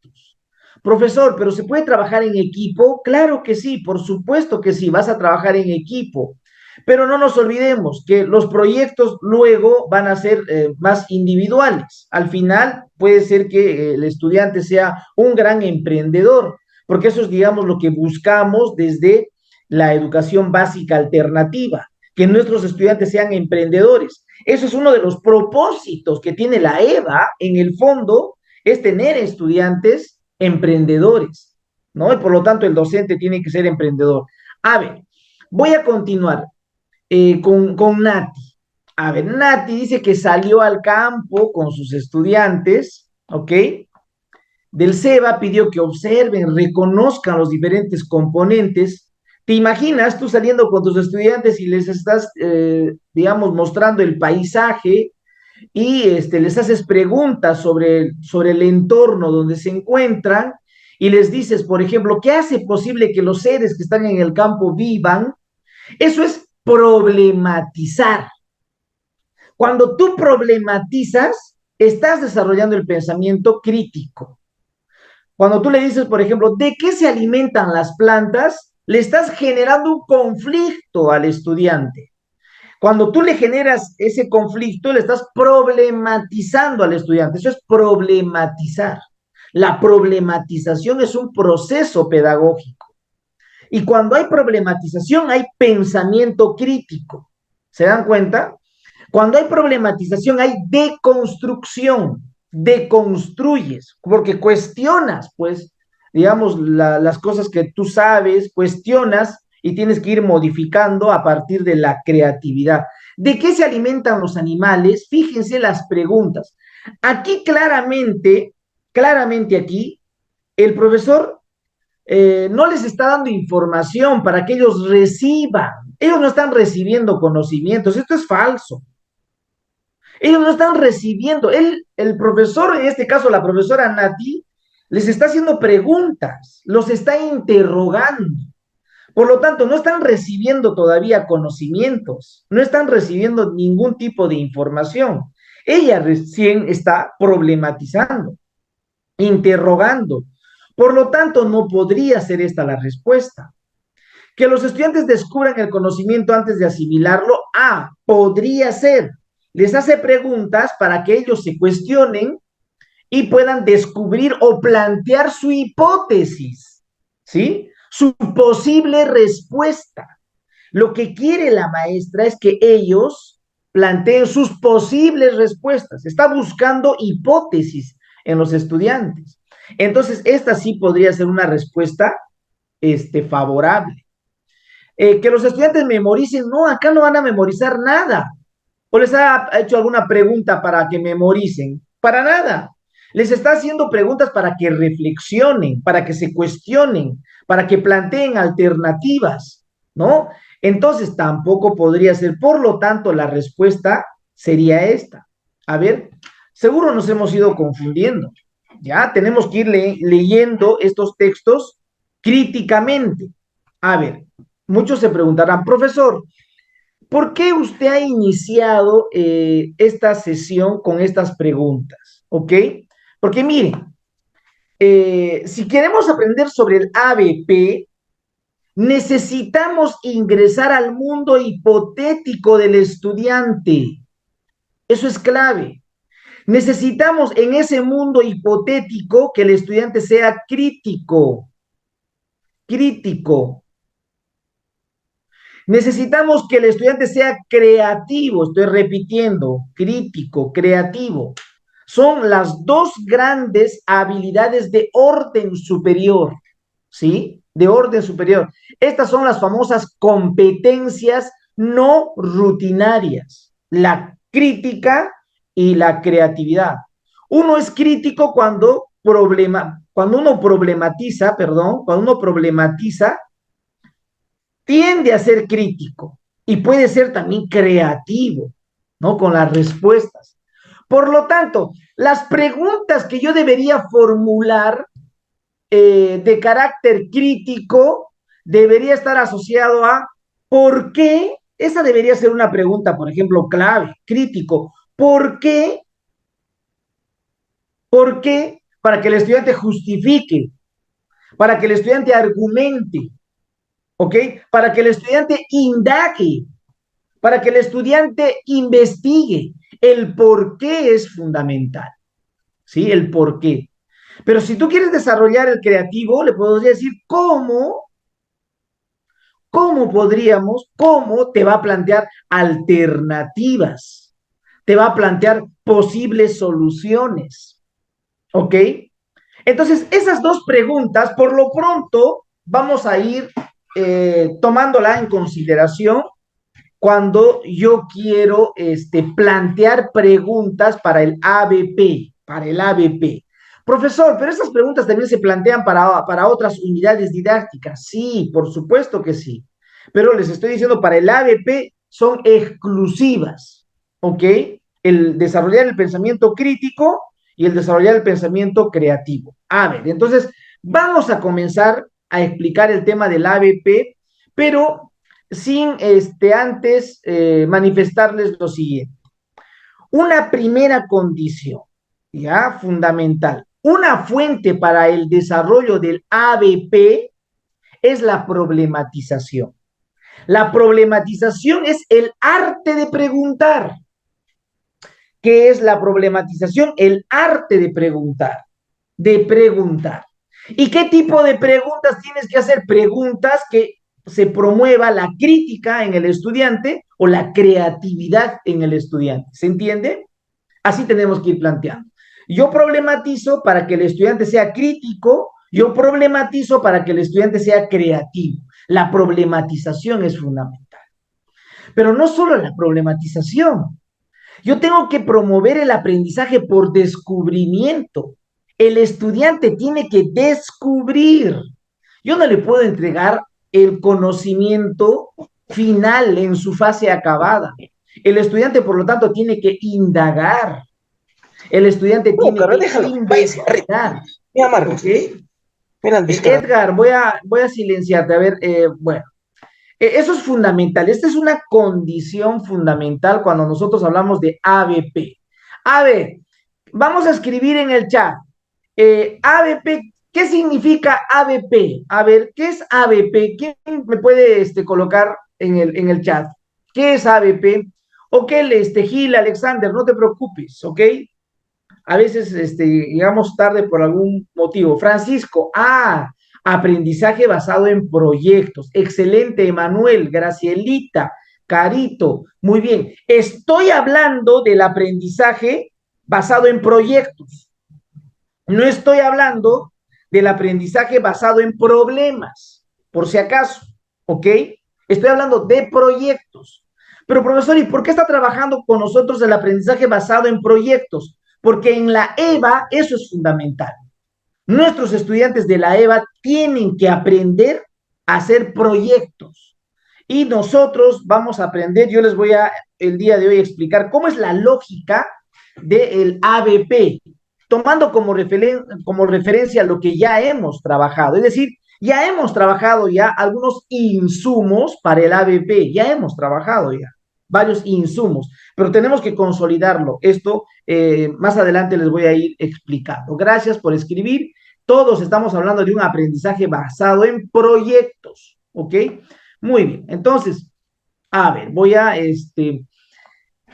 Speaker 1: Profesor, ¿pero se puede trabajar en equipo? Claro que sí, por supuesto que sí, vas a trabajar en equipo. Pero no nos olvidemos que los proyectos luego van a ser más individuales. Al final puede ser que el estudiante sea un gran emprendedor, porque eso es, digamos, lo que buscamos desde la educación básica alternativa, que nuestros estudiantes sean emprendedores. Eso es uno de los propósitos que tiene la EVA, en el fondo, es tener estudiantes emprendedores, ¿no? Y por lo tanto el docente tiene que ser emprendedor. A ver, voy a continuar con Nati. A ver, Nati dice que salió al campo con sus estudiantes, ¿ok? Del SEBA, pidió que observen, reconozcan los diferentes componentes. ¿Te imaginas tú saliendo con tus estudiantes y les estás, digamos, mostrando el paisaje y les haces preguntas sobre el entorno donde se encuentran y les dices, por ejemplo, ¿qué hace posible que los seres que están en el campo vivan? Eso es problematizar. Cuando tú problematizas, estás desarrollando el pensamiento crítico. Cuando tú le dices, por ejemplo, ¿de qué se alimentan las plantas? Le estás generando un conflicto al estudiante. Cuando tú le generas ese conflicto, le estás problematizando al estudiante. Eso es problematizar. La problematización es un proceso pedagógico. Y cuando hay problematización, hay pensamiento crítico. ¿Se dan cuenta? Cuando hay problematización, hay deconstrucción. Deconstruyes, porque cuestionas, pues, digamos, las cosas que tú sabes, cuestionas y tienes que ir modificando a partir de la creatividad. ¿De qué se alimentan los animales? Fíjense las preguntas. Aquí claramente aquí, el profesor no les está dando información para que ellos reciban. Ellos no están recibiendo conocimientos. Esto es falso. Ellos no están recibiendo. El profesor, en este caso la profesora Nati, les está haciendo preguntas, los está interrogando. Por lo tanto, no están recibiendo todavía conocimientos, no están recibiendo ningún tipo de información. Ella recién está problematizando, interrogando. Por lo tanto, no podría ser esta la respuesta. Que los estudiantes descubran el conocimiento antes de asimilarlo, podría ser. Les hace preguntas para que ellos se cuestionen y puedan descubrir o plantear su hipótesis, ¿sí? Su posible respuesta. Lo que quiere la maestra es que ellos planteen sus posibles respuestas. Está buscando hipótesis en los estudiantes. Entonces, esta sí podría ser una respuesta favorable. Que los estudiantes memoricen, no, acá no van a memorizar nada. ¿O les ha hecho alguna pregunta para que memoricen? Para nada. Les está haciendo preguntas para que reflexionen, para que se cuestionen, para que planteen alternativas, ¿no? Entonces tampoco podría ser. Por lo tanto, la respuesta sería esta. A ver, seguro nos hemos ido confundiendo. Ya tenemos que ir leyendo estos textos críticamente. A ver, muchos se preguntarán, profesor, ¿por qué usted ha iniciado esta sesión con estas preguntas? ¿Ok? Porque miren, si queremos aprender sobre el ABP, necesitamos ingresar al mundo hipotético del estudiante. Eso es clave. Necesitamos en ese mundo hipotético que el estudiante sea crítico. Crítico. Necesitamos que el estudiante sea creativo, estoy repitiendo, crítico, creativo. Son las dos grandes habilidades de orden superior, ¿sí? De orden superior. Estas son las famosas competencias no rutinarias, la crítica y la creatividad. Uno es crítico cuando uno problematiza, tiende a ser crítico y puede ser también creativo, ¿no? Con las respuestas. Por lo tanto, las preguntas que yo debería formular de carácter crítico debería estar asociado a ¿por qué? Esa debería ser una pregunta, por ejemplo, clave, crítico. ¿Por qué? ¿Por qué? Para que el estudiante justifique, para que el estudiante argumente, ¿ok? Para que el estudiante indague, para que el estudiante investigue. El por qué es fundamental, ¿sí? El por qué. Pero si tú quieres desarrollar el creativo, le podría decir cómo te va a plantear alternativas, te va a plantear posibles soluciones, ¿ok? Entonces, esas dos preguntas, por lo pronto, vamos a ir tomándola en consideración cuando yo quiero plantear preguntas para el ABP, para el ABP. Profesor, pero esas preguntas también se plantean para otras unidades didácticas. Sí, por supuesto que sí. Pero les estoy diciendo, para el ABP son exclusivas, ¿ok? El desarrollar el pensamiento crítico y el desarrollar el pensamiento creativo. A ver, entonces vamos a comenzar a explicar el tema del ABP, pero sin antes manifestarles lo siguiente. Una primera condición, ya, fundamental. Una fuente para el desarrollo del ABP es la problematización. La problematización es el arte de preguntar. ¿Qué es la problematización? El arte de preguntar, de preguntar. ¿Y qué tipo de preguntas tienes que hacer? Preguntas que se promueva la crítica en el estudiante o la creatividad en el estudiante. ¿Se entiende? Así tenemos que ir planteando. Yo problematizo para que el estudiante sea crítico, yo problematizo para que el estudiante sea creativo. La problematización es fundamental. Pero no solo la problematización. Yo tengo que promover el aprendizaje por descubrimiento. El estudiante tiene que descubrir. Yo no le puedo entregar el conocimiento final en su fase acabada. El estudiante, por lo tanto, tiene que indagar. El estudiante tiene que investigar.
Speaker 5: Mira, Marcos.
Speaker 1: ¿Okay?
Speaker 5: Mira,
Speaker 1: Edgar, voy a silenciarte. A ver, bueno. Eso es fundamental. Esta es una condición fundamental cuando nosotros hablamos de ABP. A ver, vamos a escribir en el chat. ABP, ¿qué significa ABP? A ver, ¿qué es ABP? ¿Quién me puede colocar en el chat? ¿Qué es ABP? Ok, Gil, Alexander, no te preocupes, ¿ok? A veces llegamos tarde por algún motivo. Francisco, aprendizaje basado en proyectos. Excelente, Emanuel, Gracielita, Carito. Muy bien. Estoy hablando del aprendizaje basado en proyectos. No estoy hablando del aprendizaje basado en problemas, por si acaso, ¿ok? Estoy hablando de proyectos. Pero, profesor, ¿y por qué está trabajando con nosotros el aprendizaje basado en proyectos? Porque en la EVA eso es fundamental. Nuestros estudiantes de la EVA tienen que aprender a hacer proyectos. Y nosotros vamos a aprender, yo les voy a el día de hoy explicar cómo es la lógica del ABP, tomando como referencia lo que ya hemos trabajado. Es decir, ya hemos trabajado ya algunos insumos para el ABP, ya hemos trabajado ya varios insumos, pero tenemos que consolidarlo. Esto más adelante les voy a ir explicando. Gracias por escribir. Todos estamos hablando de un aprendizaje basado en proyectos, ¿ok? Muy bien, entonces, a ver,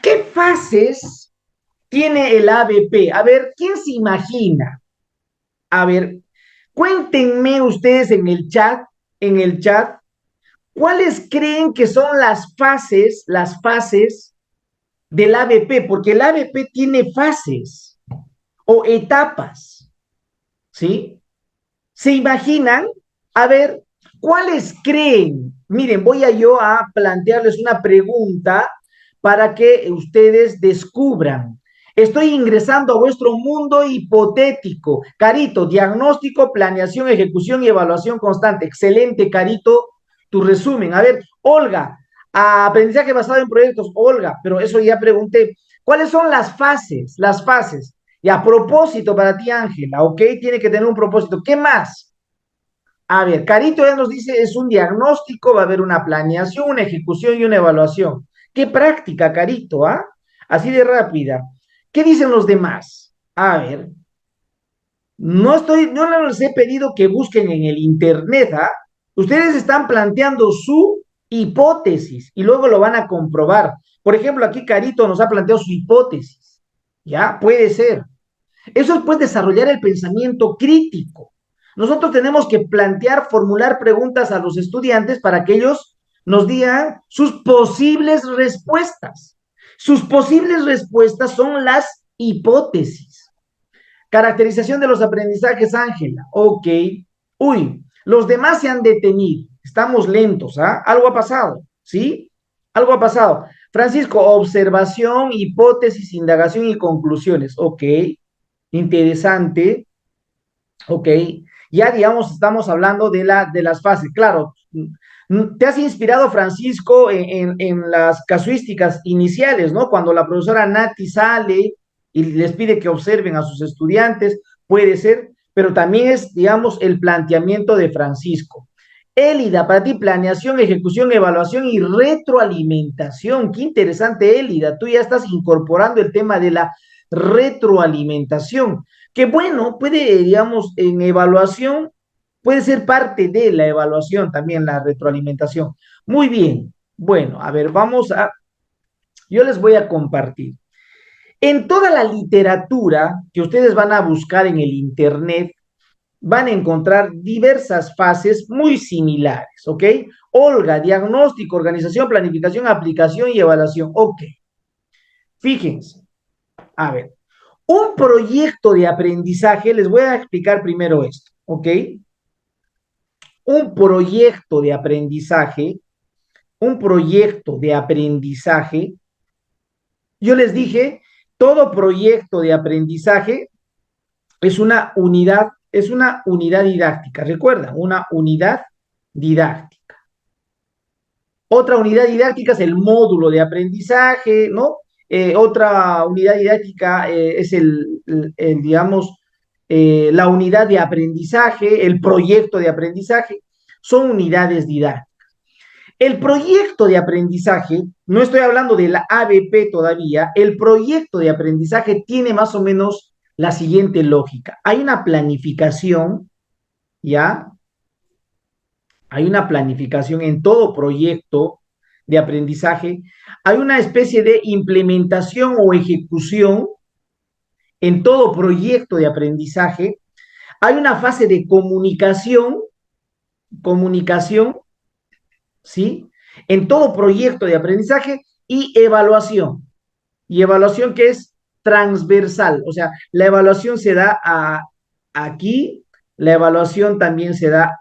Speaker 1: ¿qué fases tiene el ABP? A ver, ¿quién se imagina? A ver, cuéntenme ustedes en el chat, ¿cuáles creen que son las fases del ABP? Porque el ABP tiene fases o etapas, ¿sí? ¿Se imaginan? A ver, ¿cuáles creen? Miren, voy a plantearles una pregunta para que ustedes descubran. Estoy ingresando a vuestro mundo hipotético. Carito, diagnóstico, planeación, ejecución y evaluación constante. Excelente, Carito, tu resumen. A ver, Olga, aprendizaje basado en proyectos. Olga, pero eso ya pregunté. ¿Cuáles son las fases? Las fases. Y a propósito para ti, Ángela, ¿ok? Tiene que tener un propósito. ¿Qué más? A ver, Carito ya nos dice, es un diagnóstico, va a haber una planeación, una ejecución y una evaluación. Qué práctica, Carito, ¿ah? Así de rápida. ¿Qué dicen los demás? A ver, no les he pedido que busquen en el internet, ¿ah? Ustedes están planteando su hipótesis y luego lo van a comprobar. Por ejemplo, aquí Carito nos ha planteado su hipótesis. ¿Ya? Puede ser. Eso es pues desarrollar el pensamiento crítico. Nosotros tenemos que formular preguntas a los estudiantes para que ellos nos digan sus posibles respuestas. Sus posibles respuestas son las hipótesis. Caracterización de los aprendizajes, Ángela. Ok. Uy, los demás se han detenido. Estamos lentos, ¿ah? Algo ha pasado, ¿sí? Algo ha pasado. Francisco, observación, hipótesis, indagación y conclusiones. Ok. Interesante. Ok. Ya, digamos, estamos hablando de las fases. Claro, te has inspirado, Francisco, en las casuísticas iniciales, ¿no? Cuando la profesora Nati sale y les pide que observen a sus estudiantes, puede ser, pero también es, digamos, el planteamiento de Francisco. Élida, para ti, planeación, ejecución, evaluación y retroalimentación. Qué interesante, Élida. Tú ya estás incorporando el tema de la retroalimentación, que bueno, puede, digamos, en evaluación puede ser parte de la evaluación también la retroalimentación. Muy bien. Bueno, a ver, yo les voy a compartir. En toda la literatura que ustedes van a buscar en el Internet, van a encontrar diversas fases muy similares, ¿ok? Olga, diagnóstico, organización, planificación, aplicación y evaluación. Ok. Fíjense. A ver, un proyecto de aprendizaje, les voy a explicar primero esto, ¿ok? Un proyecto de aprendizaje, un proyecto de aprendizaje, yo les dije, todo proyecto de aprendizaje es una unidad didáctica, recuerda, una unidad didáctica. Otra unidad didáctica es el módulo de aprendizaje, ¿no? Otra unidad didáctica es digamos, la unidad de aprendizaje, el proyecto de aprendizaje, son unidades didácticas. El proyecto de aprendizaje, no estoy hablando de la ABP todavía, el proyecto de aprendizaje tiene más o menos la siguiente lógica. Hay una planificación, ¿ya? Hay una planificación en todo proyecto de aprendizaje. Hay una especie de implementación o ejecución en todo proyecto de aprendizaje. Hay una fase de comunicación, ¿sí? En todo proyecto de aprendizaje y evaluación. Y evaluación que es transversal, o sea, la evaluación se da aquí, la evaluación también se da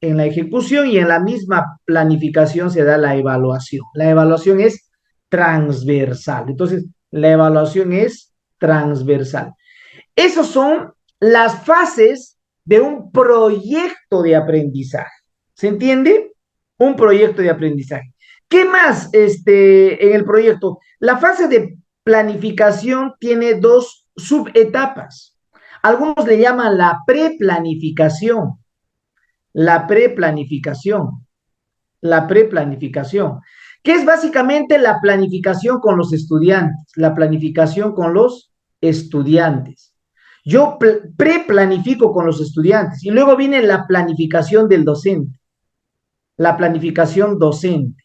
Speaker 1: en la ejecución y en la misma planificación se da la evaluación. La evaluación es transversal. Entonces, la evaluación es transversal. Esas son las fases de un proyecto de aprendizaje. ¿Se entiende? Un proyecto de aprendizaje. ¿Qué más en el proyecto? La fase de planificación tiene dos subetapas. Algunos le llaman la preplanificación. La preplanificación. La preplanificación. Que es básicamente la planificación con los estudiantes. La planificación con los estudiantes. Yo preplanifico con los estudiantes y luego viene la planificación del docente. La planificación docente.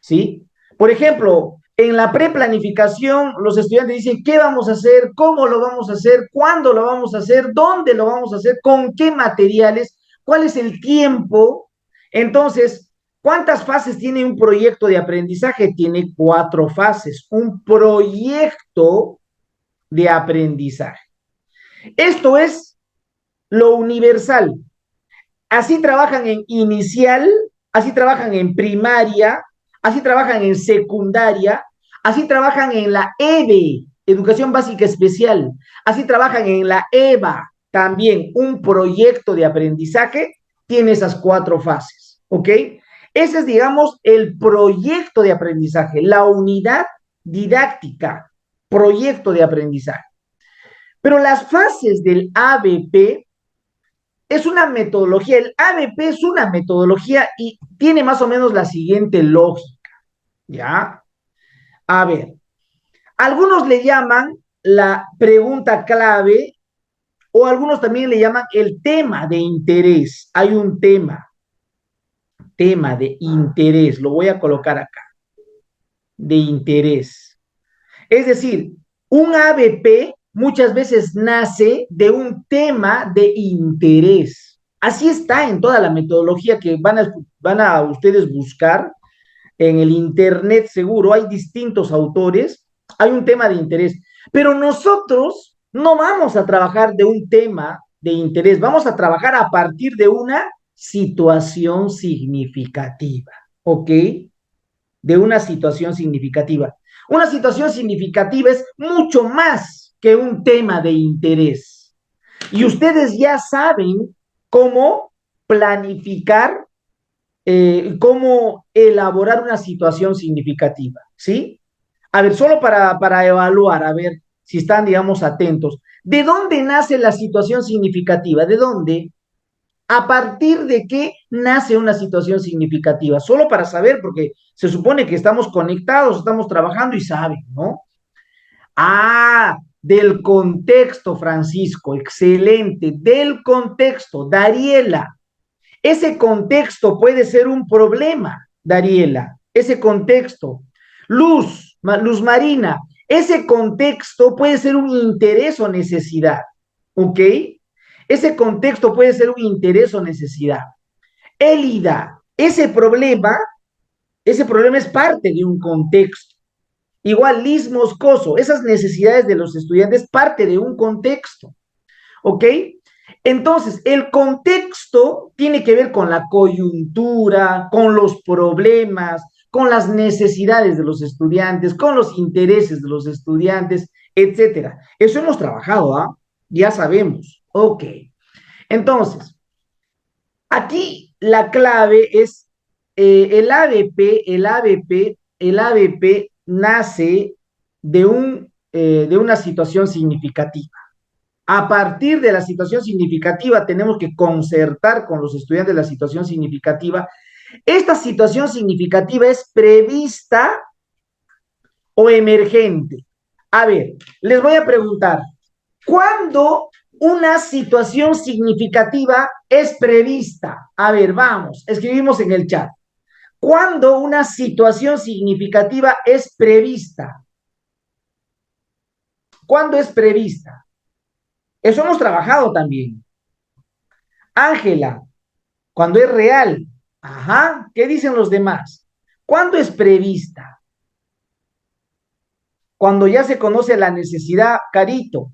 Speaker 1: ¿Sí? Por ejemplo, en la preplanificación, los estudiantes dicen qué vamos a hacer, cómo lo vamos a hacer, cuándo lo vamos a hacer, dónde lo vamos a hacer, con qué materiales, cuál es el tiempo. Entonces, ¿cuántas fases tiene un proyecto de aprendizaje? Tiene 4 fases. Un proyecto de aprendizaje. Esto es lo universal. Así trabajan en inicial, así trabajan en primaria, así trabajan en secundaria, así trabajan en la EBE, Educación Básica Especial, así trabajan en la EVA, también un proyecto de aprendizaje tiene esas 4 fases, ¿ok? Ese es, digamos, el proyecto de aprendizaje, la unidad didáctica, proyecto de aprendizaje. Pero las fases del ABP es una metodología, el ABP es una metodología y tiene más o menos la siguiente lógica, ¿ya? A ver, algunos le llaman la pregunta clave o algunos también le llaman el tema de interés. Hay un tema de interés, lo voy a colocar acá, de interés. Es decir, un ABP muchas veces nace de un tema de interés. Así está en toda la metodología que van a ustedes buscar en el internet seguro hay distintos autores, hay un tema de interés, pero nosotros no vamos a trabajar de un tema de interés, vamos a trabajar a partir de una situación significativa, ¿ok? De una situación significativa. Una situación significativa es mucho más que un tema de interés. Y ustedes ya saben cómo planificar, cómo elaborar una situación significativa, ¿sí? A ver, solo para evaluar, a ver si están, digamos, atentos. ¿De dónde nace la situación significativa? ¿De dónde? ¿A partir de qué nace una situación significativa? Solo para saber, porque se supone que estamos conectados, estamos trabajando y saben, ¿no? Ah, del contexto, Francisco, excelente, del contexto, Dariela. Ese contexto puede ser un problema, Dariela, ese contexto. Luz Marina, ese contexto puede ser un interés o necesidad, ¿ok? Ese contexto puede ser un interés o necesidad. Elida, ese problema es parte de un contexto. Igual Liz Moscoso, esas necesidades de los estudiantes parte de un contexto, ¿ok? Entonces, el contexto tiene que ver con la coyuntura, con los problemas, con las necesidades de los estudiantes, con los intereses de los estudiantes, etcétera. Eso hemos trabajado, ¿ah? Ya sabemos. Ok. Entonces, aquí la clave es el ABP nace de una situación significativa. A partir de la situación significativa tenemos que concertar con los estudiantes la situación significativa. ¿Esta situación significativa es prevista o emergente? A ver, les voy a preguntar, ¿cuándo una situación significativa es prevista? A ver, vamos, escribimos en el chat. ¿Cuándo una situación significativa es prevista? ¿Cuándo es prevista? Eso hemos trabajado también. Ángela, cuando es real. Ajá, ¿qué dicen los demás? ¿Cuándo es prevista? Cuando ya se conoce la necesidad, Carito.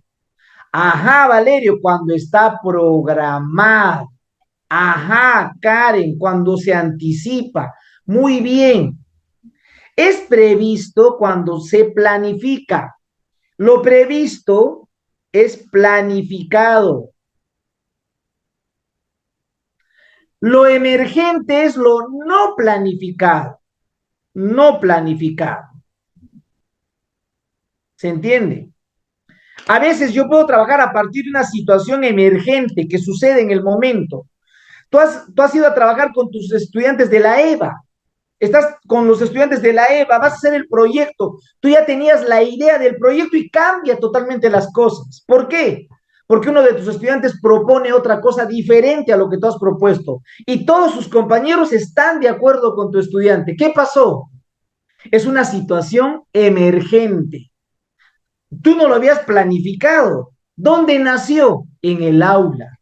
Speaker 1: Ajá, Valerio, cuando está programado. Ajá, Karen, cuando se anticipa. Muy bien. Es previsto cuando se planifica. Lo previsto es planificado. Lo emergente es lo no planificado. No planificado. ¿Se entiende? A veces yo puedo trabajar a partir de una situación emergente que sucede en el momento. Tú has ido a trabajar con tus estudiantes de la EVA. Estás con los estudiantes de la EVA, vas a hacer el proyecto. Tú ya tenías la idea del proyecto y cambia totalmente las cosas. ¿Por qué? Porque uno de tus estudiantes propone otra cosa diferente a lo que tú has propuesto. Y todos sus compañeros están de acuerdo con tu estudiante. ¿Qué pasó? Es una situación emergente. Tú no lo habías planificado. ¿Dónde nació? En el aula.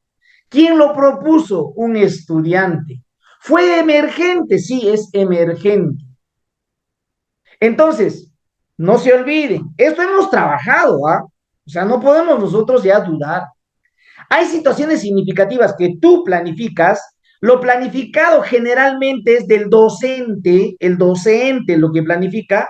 Speaker 1: ¿Quién lo propuso? Un estudiante. ¿Fue emergente? Sí, es emergente. Entonces, no se olviden, esto hemos trabajado, ¿ah? O sea, no podemos nosotros ya dudar. Hay situaciones significativas que tú planificas. Lo planificado generalmente es del docente, el docente lo que planifica,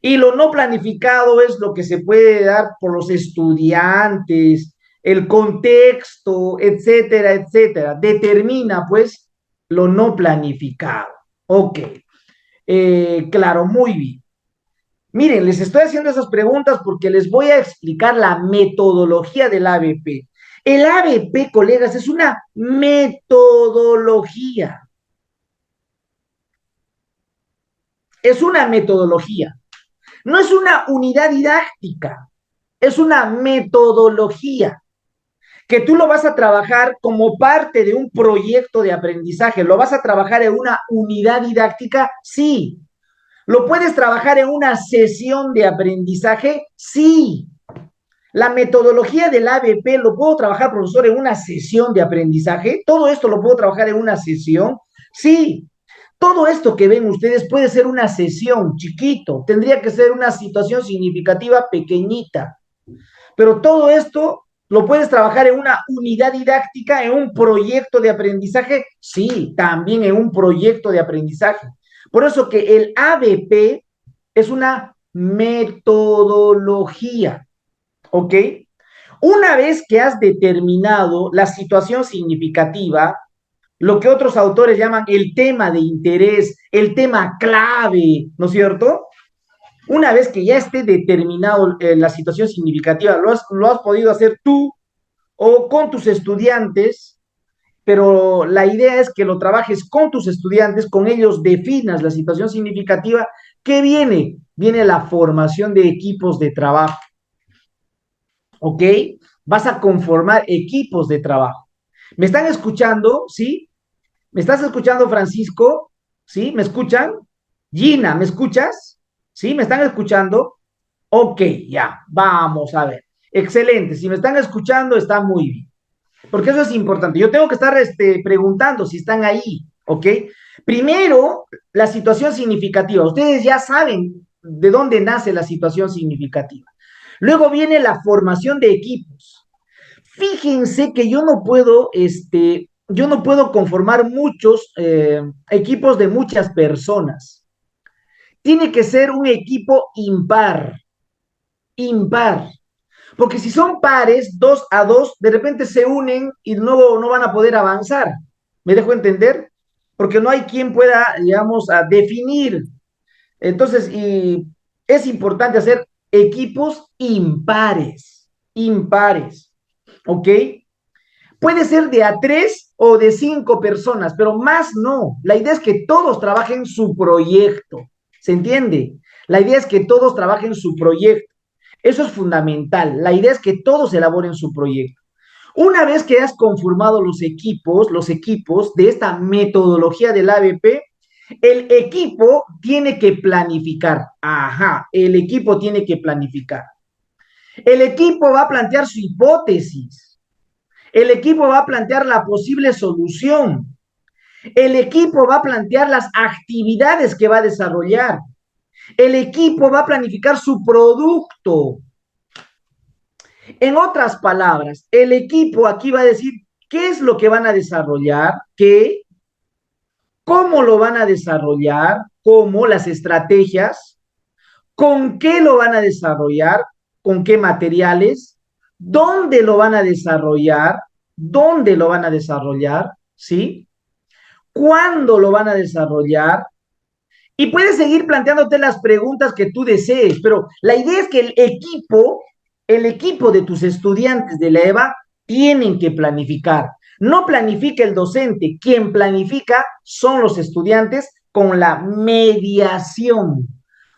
Speaker 1: y lo no planificado es lo que se puede dar por los estudiantes, el contexto, etcétera, etcétera. Determina, pues, lo no planificado. Ok, claro, muy bien. Miren, les estoy haciendo esas preguntas porque les voy a explicar la metodología del ABP. El ABP, colegas, es una metodología. Es una metodología. No es una unidad didáctica, es una metodología que tú lo vas a trabajar como parte de un proyecto de aprendizaje. ¿Lo vas a trabajar en una unidad didáctica? Sí. ¿Lo puedes trabajar en una sesión de aprendizaje? Sí. La metodología del ABP lo puedo trabajar, profesor, en una sesión de aprendizaje. Todo esto lo puedo trabajar en una sesión. Sí. Todo esto que ven ustedes puede ser una sesión chiquito, tendría que ser una situación significativa pequeñita, pero todo esto lo puedes trabajar en una unidad didáctica, en un proyecto de aprendizaje, sí, también en un proyecto de aprendizaje. Por eso que el ABP es una metodología, ¿ok? Una vez que has determinado la situación significativa, lo que otros autores llaman el tema de interés, el tema clave, ¿no es cierto? Una vez que ya esté determinado la situación significativa, lo has podido hacer tú o con tus estudiantes, pero la idea es que lo trabajes con tus estudiantes, con ellos definas la situación significativa. ¿Qué viene? Viene la formación de equipos de trabajo, ¿ok? Vas a conformar equipos de trabajo. ¿Me están escuchando? ¿Sí? ¿Me estás escuchando, Francisco? ¿Sí? ¿Me escuchan? Gina, ¿me escuchas? ¿Sí? ¿Me están escuchando? Ok, ya, vamos a ver. Excelente, si me están escuchando está muy bien, porque eso es importante. Yo tengo que estar preguntando si están ahí, ¿ok? Primero, la situación significativa. Ustedes ya saben de dónde nace la situación significativa. Luego viene la formación de equipos. Fíjense que yo no puedo conformar muchos equipos de muchas personas. Tiene que ser un equipo impar, impar. Porque si son pares, 2 a 2, de repente se unen y no van a poder avanzar. ¿Me dejo entender? Porque no hay quien pueda, digamos, a definir. Entonces, es importante hacer equipos impares, impares, ¿ok? Puede ser de a 3 o de 5 personas, pero más no. La idea es que todos trabajen su proyecto, ¿se entiende? La idea es que todos trabajen su proyecto. Eso es fundamental. La idea es que todos elaboren su proyecto. Una vez que has conformado los equipos de esta metodología del ABP, el equipo tiene que planificar. Ajá, el equipo tiene que planificar. El equipo va a plantear su hipótesis. El equipo va a plantear la posible solución. El equipo va a plantear las actividades que va a desarrollar. El equipo va a planificar su producto. En otras palabras, el equipo aquí va a decir qué es lo que van a desarrollar, qué, cómo lo van a desarrollar, cómo las estrategias, con qué lo van a desarrollar, con qué materiales, dónde lo van a desarrollar, ¿sí? ¿Cuándo lo van a desarrollar? Y puedes seguir planteándote las preguntas que tú desees, pero la idea es que el equipo de tus estudiantes de la EVA tienen que planificar. No planifica el docente, quien planifica son los estudiantes con la mediación,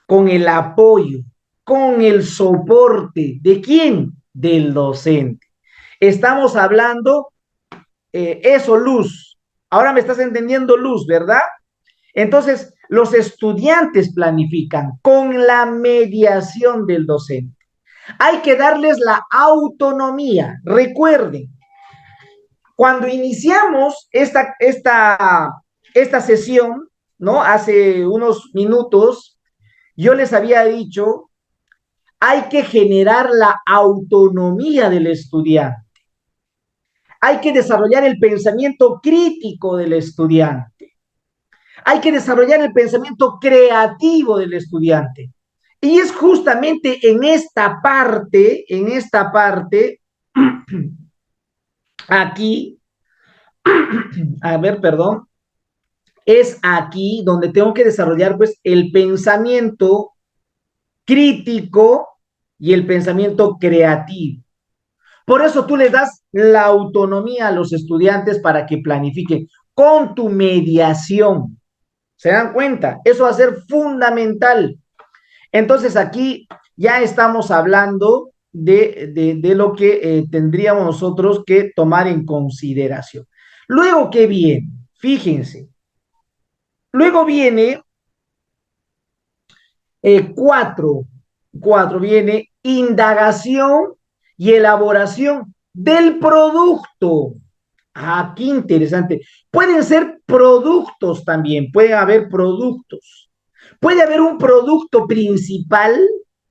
Speaker 1: con el apoyo, con el soporte. ¿De quién? Del docente. Estamos hablando, eso, Luz. Ahora me estás entendiendo, Luz, ¿verdad? Entonces, los estudiantes planifican con la mediación del docente. Hay que darles la autonomía. Recuerden, cuando iniciamos esta sesión, ¿no? Hace unos minutos, yo les había dicho, hay que generar la autonomía del estudiante. Hay que desarrollar el pensamiento crítico del estudiante. Hay que desarrollar el pensamiento creativo del estudiante. Y es justamente en esta parte, aquí, a ver, perdón, es aquí donde tengo que desarrollar pues el pensamiento crítico y el pensamiento creativo. Por eso tú les das la autonomía a los estudiantes para que planifiquen con tu mediación. ¿Se dan cuenta? Eso va a ser fundamental. Entonces aquí ya estamos hablando de lo que tendríamos nosotros que tomar en consideración. Luego, ¿qué viene? Fíjense. Luego viene 4. Viene indagación y elaboración del producto. Ah, qué interesante. Pueden ser productos también, pueden haber productos. Puede haber un producto principal,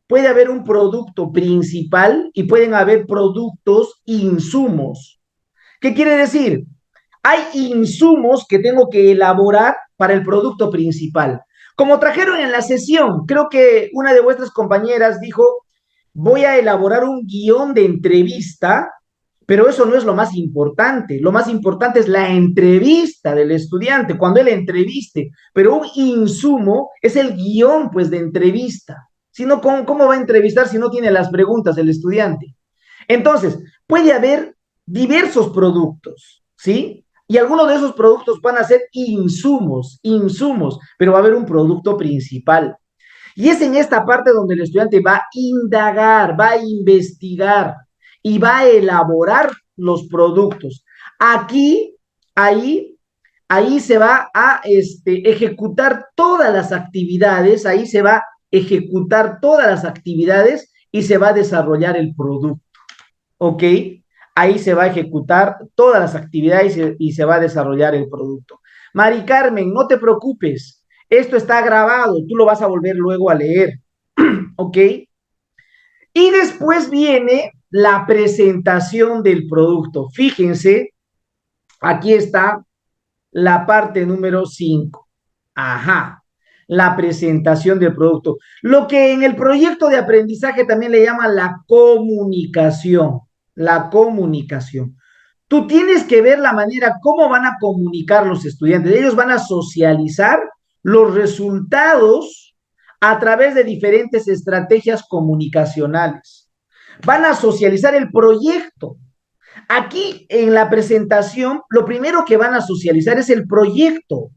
Speaker 1: puede haber un producto principal y pueden haber productos insumos. ¿Qué quiere decir? Hay insumos que tengo que elaborar para el producto principal. Como trajeron en la sesión, creo que una de vuestras compañeras dijo, voy a elaborar un guión de entrevista, pero eso no es lo más importante. Lo más importante es la entrevista del estudiante, cuando él entreviste, pero un insumo es el guión, pues, de entrevista. Si no, ¿cómo va a entrevistar si no tiene las preguntas el estudiante? Entonces, puede haber diversos productos, ¿sí? Y algunos de esos productos van a ser insumos, pero va a haber un producto principal. Y es en esta parte donde el estudiante va a indagar, va a investigar y va a elaborar los productos. Aquí, ahí, ahí se va a ejecutar todas las actividades, ahí se va a ejecutar todas las actividades y se va a desarrollar el producto. ¿Ok? Ahí se va a ejecutar todas las actividades y se va a desarrollar el producto. Mari Carmen, no te preocupes, esto está grabado, tú lo vas a volver luego a leer, ¿ok? Y después viene la presentación del producto. Fíjense, aquí está la parte número 5. Ajá, la presentación del producto. Lo que en el proyecto de aprendizaje también le llaman la comunicación. La comunicación. Tú tienes que ver la manera cómo van a comunicar los estudiantes. Ellos van a socializar los resultados a través de diferentes estrategias comunicacionales. Van a socializar el proyecto. Aquí en la presentación, lo primero que van a socializar es el proyecto,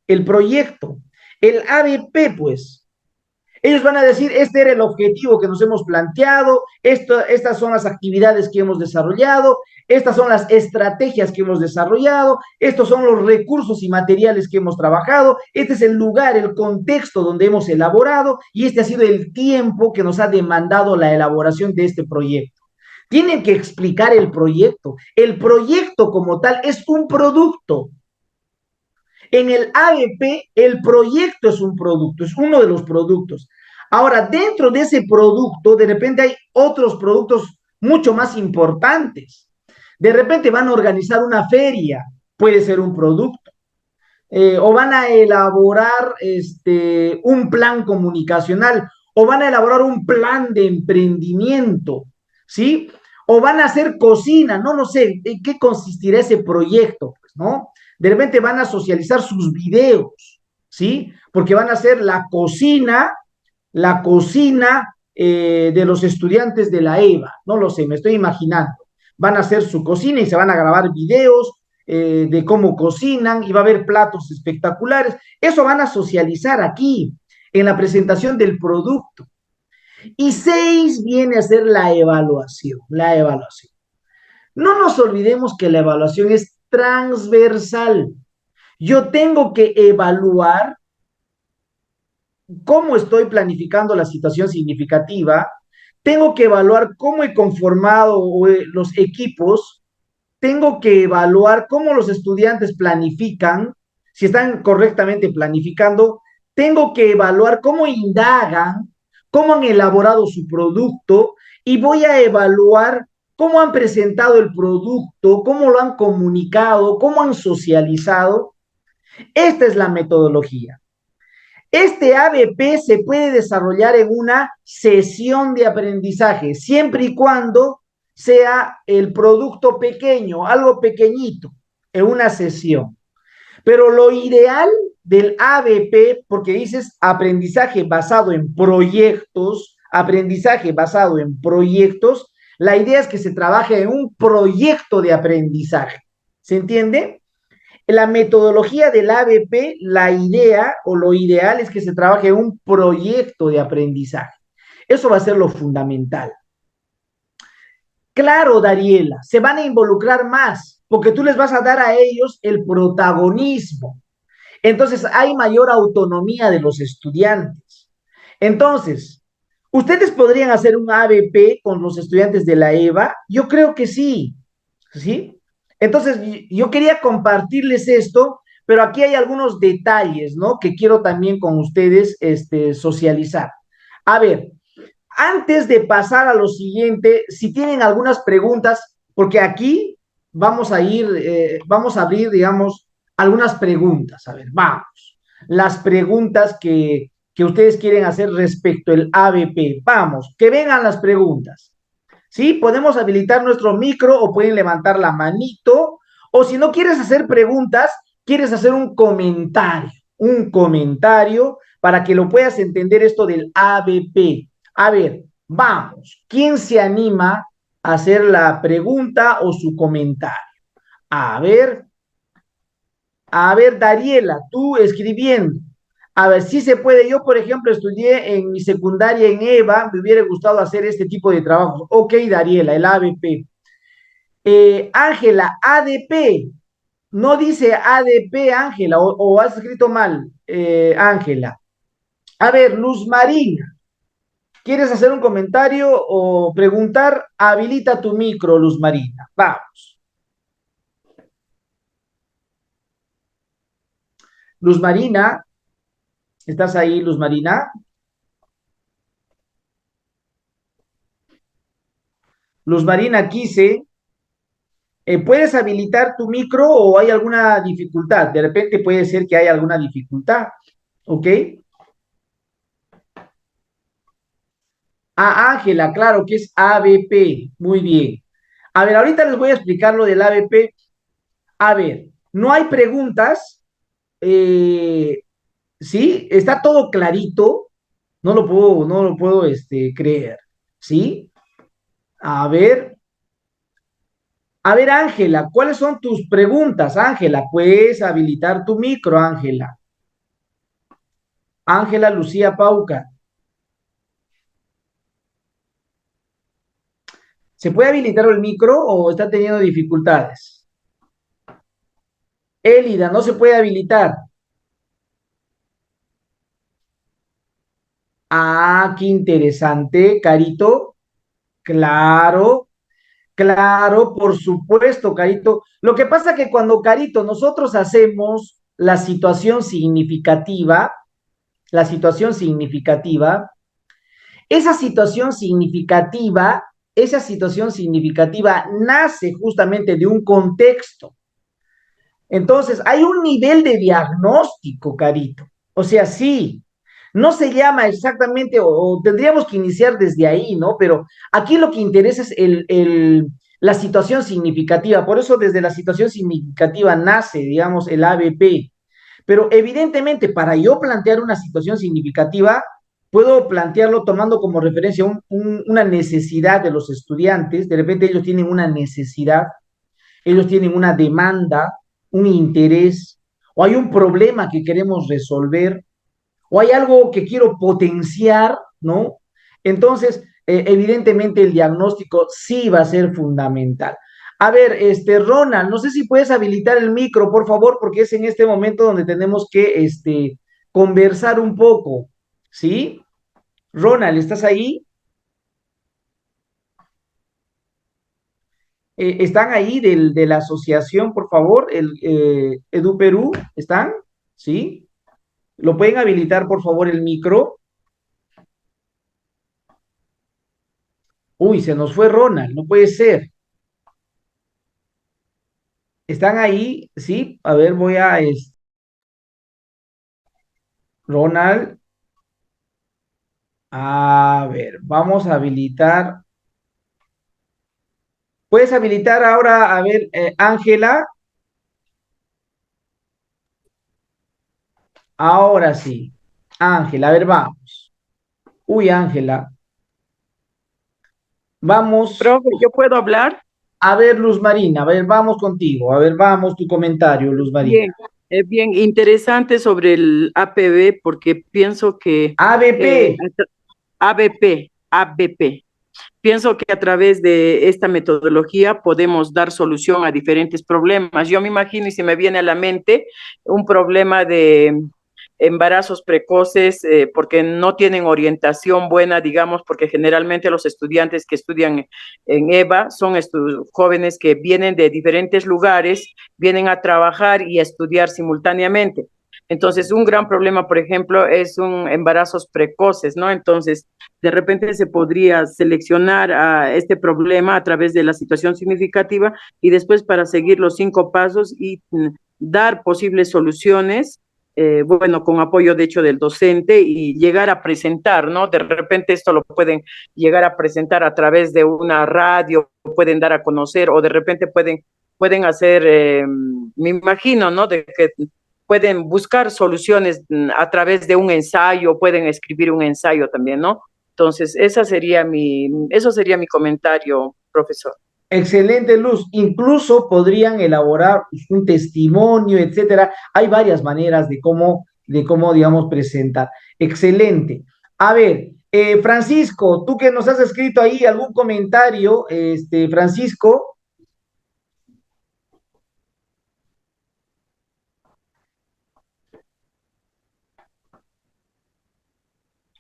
Speaker 1: el proyecto, el ABP, pues. Ellos van a decir, este era el objetivo que nos hemos planteado, estas son las actividades que hemos desarrollado, estas son las estrategias que hemos desarrollado, estos son los recursos y materiales que hemos trabajado, este es el lugar, el contexto donde hemos elaborado y este ha sido el tiempo que nos ha demandado la elaboración de este proyecto. Tienen que explicar el proyecto. El proyecto como tal es un producto. En el AEP, el proyecto es un producto, es uno de los productos. Ahora, dentro de ese producto, de repente hay otros productos mucho más importantes. De repente van a organizar una feria, puede ser un producto. O van a elaborar un plan comunicacional, o van a elaborar un plan de emprendimiento, ¿sí? O van a hacer cocina, no lo sé, ¿en qué consistirá ese proyecto? Pues, ¿no? De repente van a socializar sus videos, ¿sí? Porque van a hacer la cocina de los estudiantes de la EVA, no lo sé, me estoy imaginando. Van a hacer su cocina y se van a grabar videos de cómo cocinan y va a haber platos espectaculares. Eso van a socializar aquí, en la presentación del producto. Y 6 viene a ser la evaluación, la evaluación. No nos olvidemos que la evaluación es transversal. Yo tengo que evaluar cómo estoy planificando la situación significativa, tengo que evaluar cómo he conformado los equipos, tengo que evaluar cómo los estudiantes planifican, si están correctamente planificando, tengo que evaluar cómo indagan, cómo han elaborado su producto y voy a evaluar cómo han presentado el producto, cómo lo han comunicado, cómo han socializado. Esta es la metodología. Este ABP se puede desarrollar en una sesión de aprendizaje, siempre y cuando sea el producto pequeño, algo pequeñito, en una sesión. Pero lo ideal del ABP, porque dices aprendizaje basado en proyectos, la idea es que se trabaje en un proyecto de aprendizaje. ¿Se entiende? La metodología del ABP, la idea o lo ideal es que se trabaje en un proyecto de aprendizaje. Eso va a ser lo fundamental. Claro, Dariela, se van a involucrar más porque tú les vas a dar a ellos el protagonismo. Entonces hay mayor autonomía de los estudiantes. Entonces, ¿ustedes podrían hacer un ABP con los estudiantes de la EVA? Yo creo que sí, ¿sí? Entonces, yo quería compartirles esto, pero aquí hay algunos detalles, ¿no? Que quiero también con ustedes socializar. A ver, antes de pasar a lo siguiente, si tienen algunas preguntas, porque aquí vamos a abrir, digamos, algunas preguntas. A ver, vamos. Las preguntas que ustedes quieren hacer respecto al ABP. Vamos, que vengan las preguntas. ¿Sí? Podemos habilitar nuestro micro o pueden levantar la manito. O si no quieres hacer preguntas, quieres hacer un comentario para que lo puedas entender esto del ABP. A ver, vamos. ¿Quién se anima a hacer la pregunta o su comentario? A ver, Dariela, tú escribiendo. A ver, si se puede. Yo, por ejemplo, estudié en mi secundaria en EVA, me hubiera gustado hacer este tipo de trabajos. Ok, Dariela, el ABP. Ángela, ADP. No dice ADP, Ángela, o has escrito mal, Ángela. A ver, Luz Marina, ¿quieres hacer un comentario o preguntar? Habilita tu micro, Luz Marina. Vamos. Luz Marina, ¿estás ahí, Luz Marina? Luz Marina Quise, ¿puedes habilitar tu micro o hay alguna dificultad? De repente puede ser que haya alguna dificultad, ¿ok? Ah, Ángela, claro que es ABP, muy bien. A ver, ahorita les voy a explicar lo del ABP. A ver, no hay preguntas, eh, ¿sí? Está todo clarito, no lo puedo creer, ¿sí? A ver, Ángela, ¿cuáles son tus preguntas, Ángela? Puedes habilitar tu micro, Ángela. Ángela Lucía Pauca. ¿Se puede habilitar el micro o está teniendo dificultades? Élida, no se puede habilitar. Ah, qué interesante, Carito. Claro, claro, por supuesto, Carito. Lo que pasa que cuando, Carito, nosotros hacemos la situación significativa, esa situación significativa, esa situación significativa nace justamente de un contexto. Entonces, hay un nivel de diagnóstico, Carito. O sea, sí, no se llama exactamente, o tendríamos que iniciar desde ahí, ¿no? Pero aquí lo que interesa es la situación significativa. Por eso desde la situación significativa nace, digamos, el ABP. Pero evidentemente, para yo plantear una situación significativa, puedo plantearlo tomando como referencia una necesidad de los estudiantes. De repente ellos tienen una necesidad, ellos tienen una demanda, un interés, o hay un problema que queremos resolver, o hay algo que quiero potenciar, ¿no? Entonces, evidentemente el diagnóstico sí va a ser fundamental. A ver, Ronald, no sé si puedes habilitar el micro, por favor, porque es en este momento donde tenemos que, conversar un poco, ¿sí? Ronald, ¿estás ahí? ¿Están ahí de la asociación, por favor? Edu Perú, ¿están? ¿Sí? ¿Lo pueden habilitar, por favor, el micro? Uy, se nos fue Ronald, no puede ser. ¿Están ahí? Sí, a ver, Ronald, a ver, vamos a habilitar. ¿Puedes habilitar ahora, a ver, Ángela? Ahora sí. Ángela, a ver, vamos. Uy, Ángela. Vamos.
Speaker 5: Profe, ¿yo puedo hablar?
Speaker 1: A ver, Luz Marina, a ver, vamos contigo. A ver, vamos, tu comentario, Luz Marina.
Speaker 5: Bien, es bien interesante sobre el APB porque pienso que
Speaker 1: ABP.
Speaker 5: ABP. Pienso que a través de esta metodología podemos dar solución a diferentes problemas. Yo me imagino y se me viene a la mente un problema de embarazos precoces, porque no tienen orientación buena, digamos, porque generalmente los estudiantes que estudian en EVA son jóvenes que vienen de diferentes lugares, vienen a trabajar y a estudiar simultáneamente. Entonces, un gran problema, por ejemplo, es embarazos precoces, ¿no? Entonces, de repente se podría seleccionar a este problema a través de la situación significativa y después para seguir los 5 pasos y dar posibles soluciones, bueno, con apoyo de hecho del docente y llegar a presentar, ¿no? De repente esto lo pueden llegar a presentar a través de una radio, pueden dar a conocer o de repente pueden hacer, me imagino, ¿no? De que pueden buscar soluciones a través de un ensayo, pueden escribir un ensayo también, ¿no? Entonces, eso sería mi comentario, profesor.
Speaker 1: Excelente, Luz. Incluso podrían elaborar un testimonio, etcétera. Hay varias maneras de cómo, digamos, presentar. Excelente. A ver, Francisco, tú que nos has escrito ahí algún comentario, Francisco,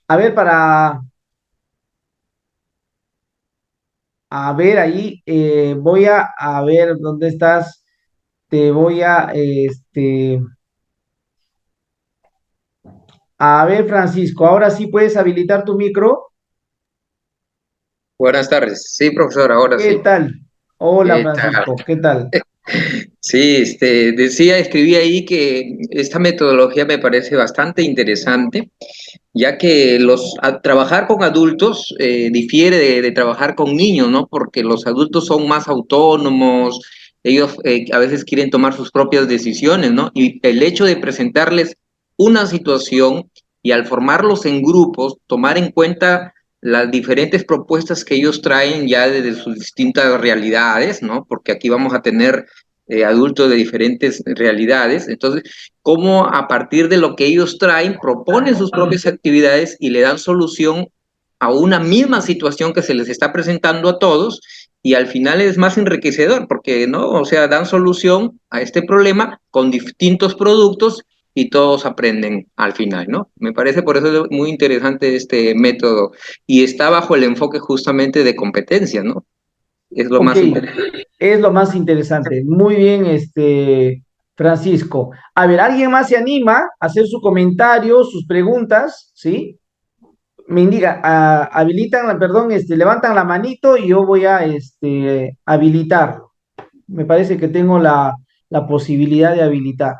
Speaker 1: a ver, a ver ahí, voy a ver dónde estás. Te voy a ver, Francisco, ahora sí puedes habilitar tu micro.
Speaker 6: Buenas tardes. Sí, profesor, ahora
Speaker 1: ¿Qué
Speaker 6: sí.
Speaker 1: tal? Hola,
Speaker 6: ¿Qué tal?
Speaker 1: Francisco, ¿qué tal?
Speaker 6: Sí, escribí ahí que esta metodología me parece bastante interesante, ya que trabajar con adultos difiere de trabajar con niños, ¿no? Porque los adultos son más autónomos, ellos a veces quieren tomar sus propias decisiones, ¿no? Y el hecho de presentarles una situación y al formarlos en grupos, tomar en cuenta las diferentes propuestas que ellos traen ya desde sus distintas realidades, ¿no? Porque aquí vamos a tener adultos de diferentes realidades. Entonces, cómo a partir de lo que ellos traen, proponen sus propias actividades y le dan solución a una misma situación que se les está presentando a todos, y al final es más enriquecedor, porque, ¿no? O sea, dan solución a este problema con distintos productos y todos aprenden al final, ¿no? Me parece por eso muy interesante este método y está bajo el enfoque justamente de competencias, ¿no? Es lo
Speaker 1: Ok,
Speaker 6: más interesante.
Speaker 1: es lo más interesante. Muy bien, Francisco. A ver, ¿alguien más se anima a hacer su comentario, sus preguntas? ¿Sí? Me indica, habilitan, perdón, levantan la manito y yo voy a habilitarlo. Me parece que tengo la posibilidad de habilitar.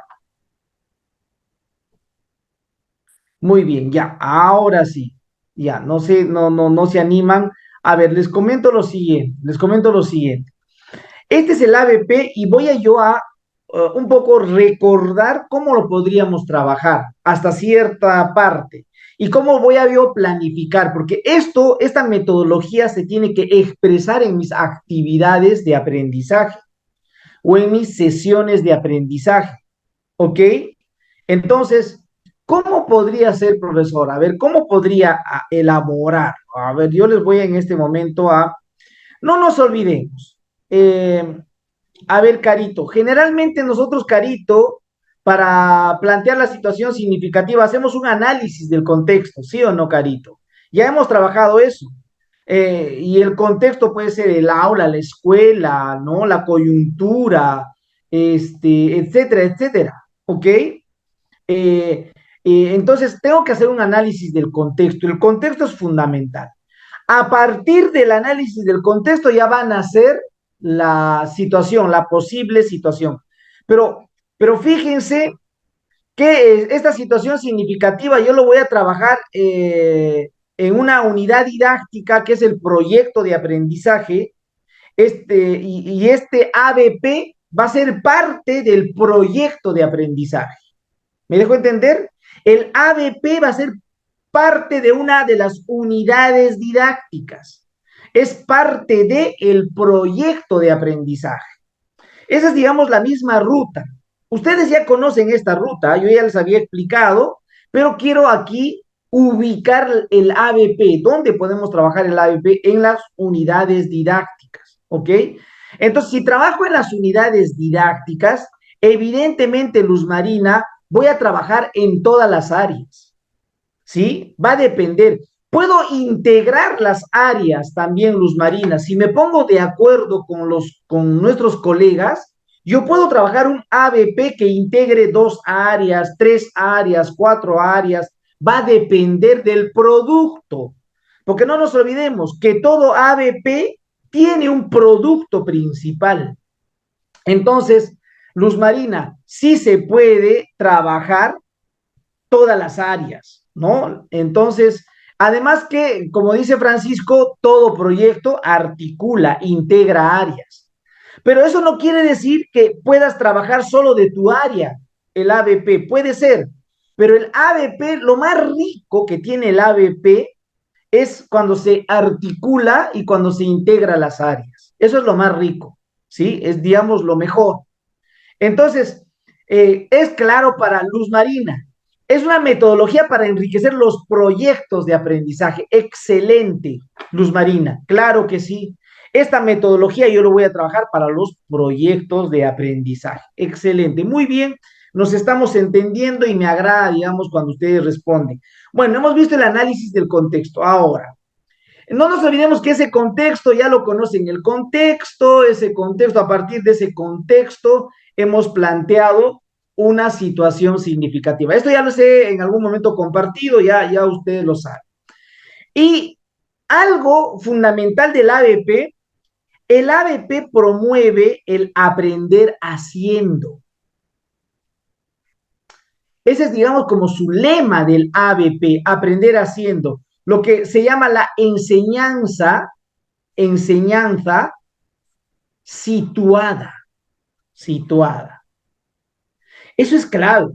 Speaker 1: Muy bien, ya, ahora sí. Ya, no sé, no se animan. A ver, les comento lo siguiente. Este es el ABP y voy a yo a un poco recordar cómo lo podríamos trabajar hasta cierta parte y cómo voy a yo planificar, porque esta metodología se tiene que expresar en mis actividades de aprendizaje o en mis sesiones de aprendizaje, ¿ok? Entonces, ¿cómo podría ser, profesor? A ver, ¿cómo podría elaborar? A ver, yo les voy en este momento a... No nos olvidemos. A ver, Carito, generalmente nosotros, Carito, para plantear la situación significativa, hacemos un análisis del contexto, ¿sí o no, Carito? Ya hemos trabajado eso. Y el contexto puede ser el aula, la escuela, ¿no? La coyuntura, etcétera, etcétera, ¿ok? Entonces, tengo que hacer un análisis del contexto. El contexto es fundamental. A partir del análisis del contexto ya van a ser la situación, la posible situación. Pero fíjense que esta situación significativa yo lo voy a trabajar en una unidad didáctica que es el proyecto de aprendizaje, y este ABP va a ser parte del proyecto de aprendizaje. ¿Me dejo entender? El ABP va a ser parte de una de las unidades didácticas. Es parte del proyecto de aprendizaje. Esa es, digamos, la misma ruta. Ustedes ya conocen esta ruta, yo ya les había explicado, pero quiero aquí ubicar el ABP. ¿Dónde podemos trabajar el ABP? En las unidades didácticas, ¿ok? Entonces, si trabajo en las unidades didácticas, evidentemente, Luz Marina, voy a trabajar en todas las áreas, ¿sí? Va a depender. Puedo integrar las áreas también, Luz Marina. Si me pongo de acuerdo con nuestros colegas, yo puedo trabajar un ABP que integre 2 áreas, 3 áreas, 4 áreas. Va a depender del producto. Porque no nos olvidemos que todo ABP tiene un producto principal. Entonces, Luz Marina, sí se puede trabajar todas las áreas, ¿no? Entonces, además que, como dice Francisco, todo proyecto articula, integra áreas. Pero eso no quiere decir que puedas trabajar solo de tu área, el ABP, puede ser, pero el ABP, lo más rico que tiene el ABP es cuando se articula y cuando se integra las áreas. Eso es lo más rico, ¿sí? Es, digamos, lo mejor. Entonces, es claro para Luz Marina. Es una metodología para enriquecer los proyectos de aprendizaje. Excelente, Luz Marina. Claro que sí. Esta metodología yo lo voy a trabajar para los proyectos de aprendizaje. Excelente. Muy bien. Nos estamos entendiendo y me agrada, digamos, cuando ustedes responden. Bueno, hemos visto el análisis del contexto. Ahora, no nos olvidemos que ese contexto ya lo conocen, ese contexto, a partir de ese contexto hemos planteado una situación significativa. Esto ya lo sé en algún momento compartido, ya ustedes lo saben. Y algo fundamental del ABP, el ABP promueve el aprender haciendo. Ese es, digamos, como su lema del ABP, aprender haciendo. Lo que se llama la enseñanza situada. Eso es clave.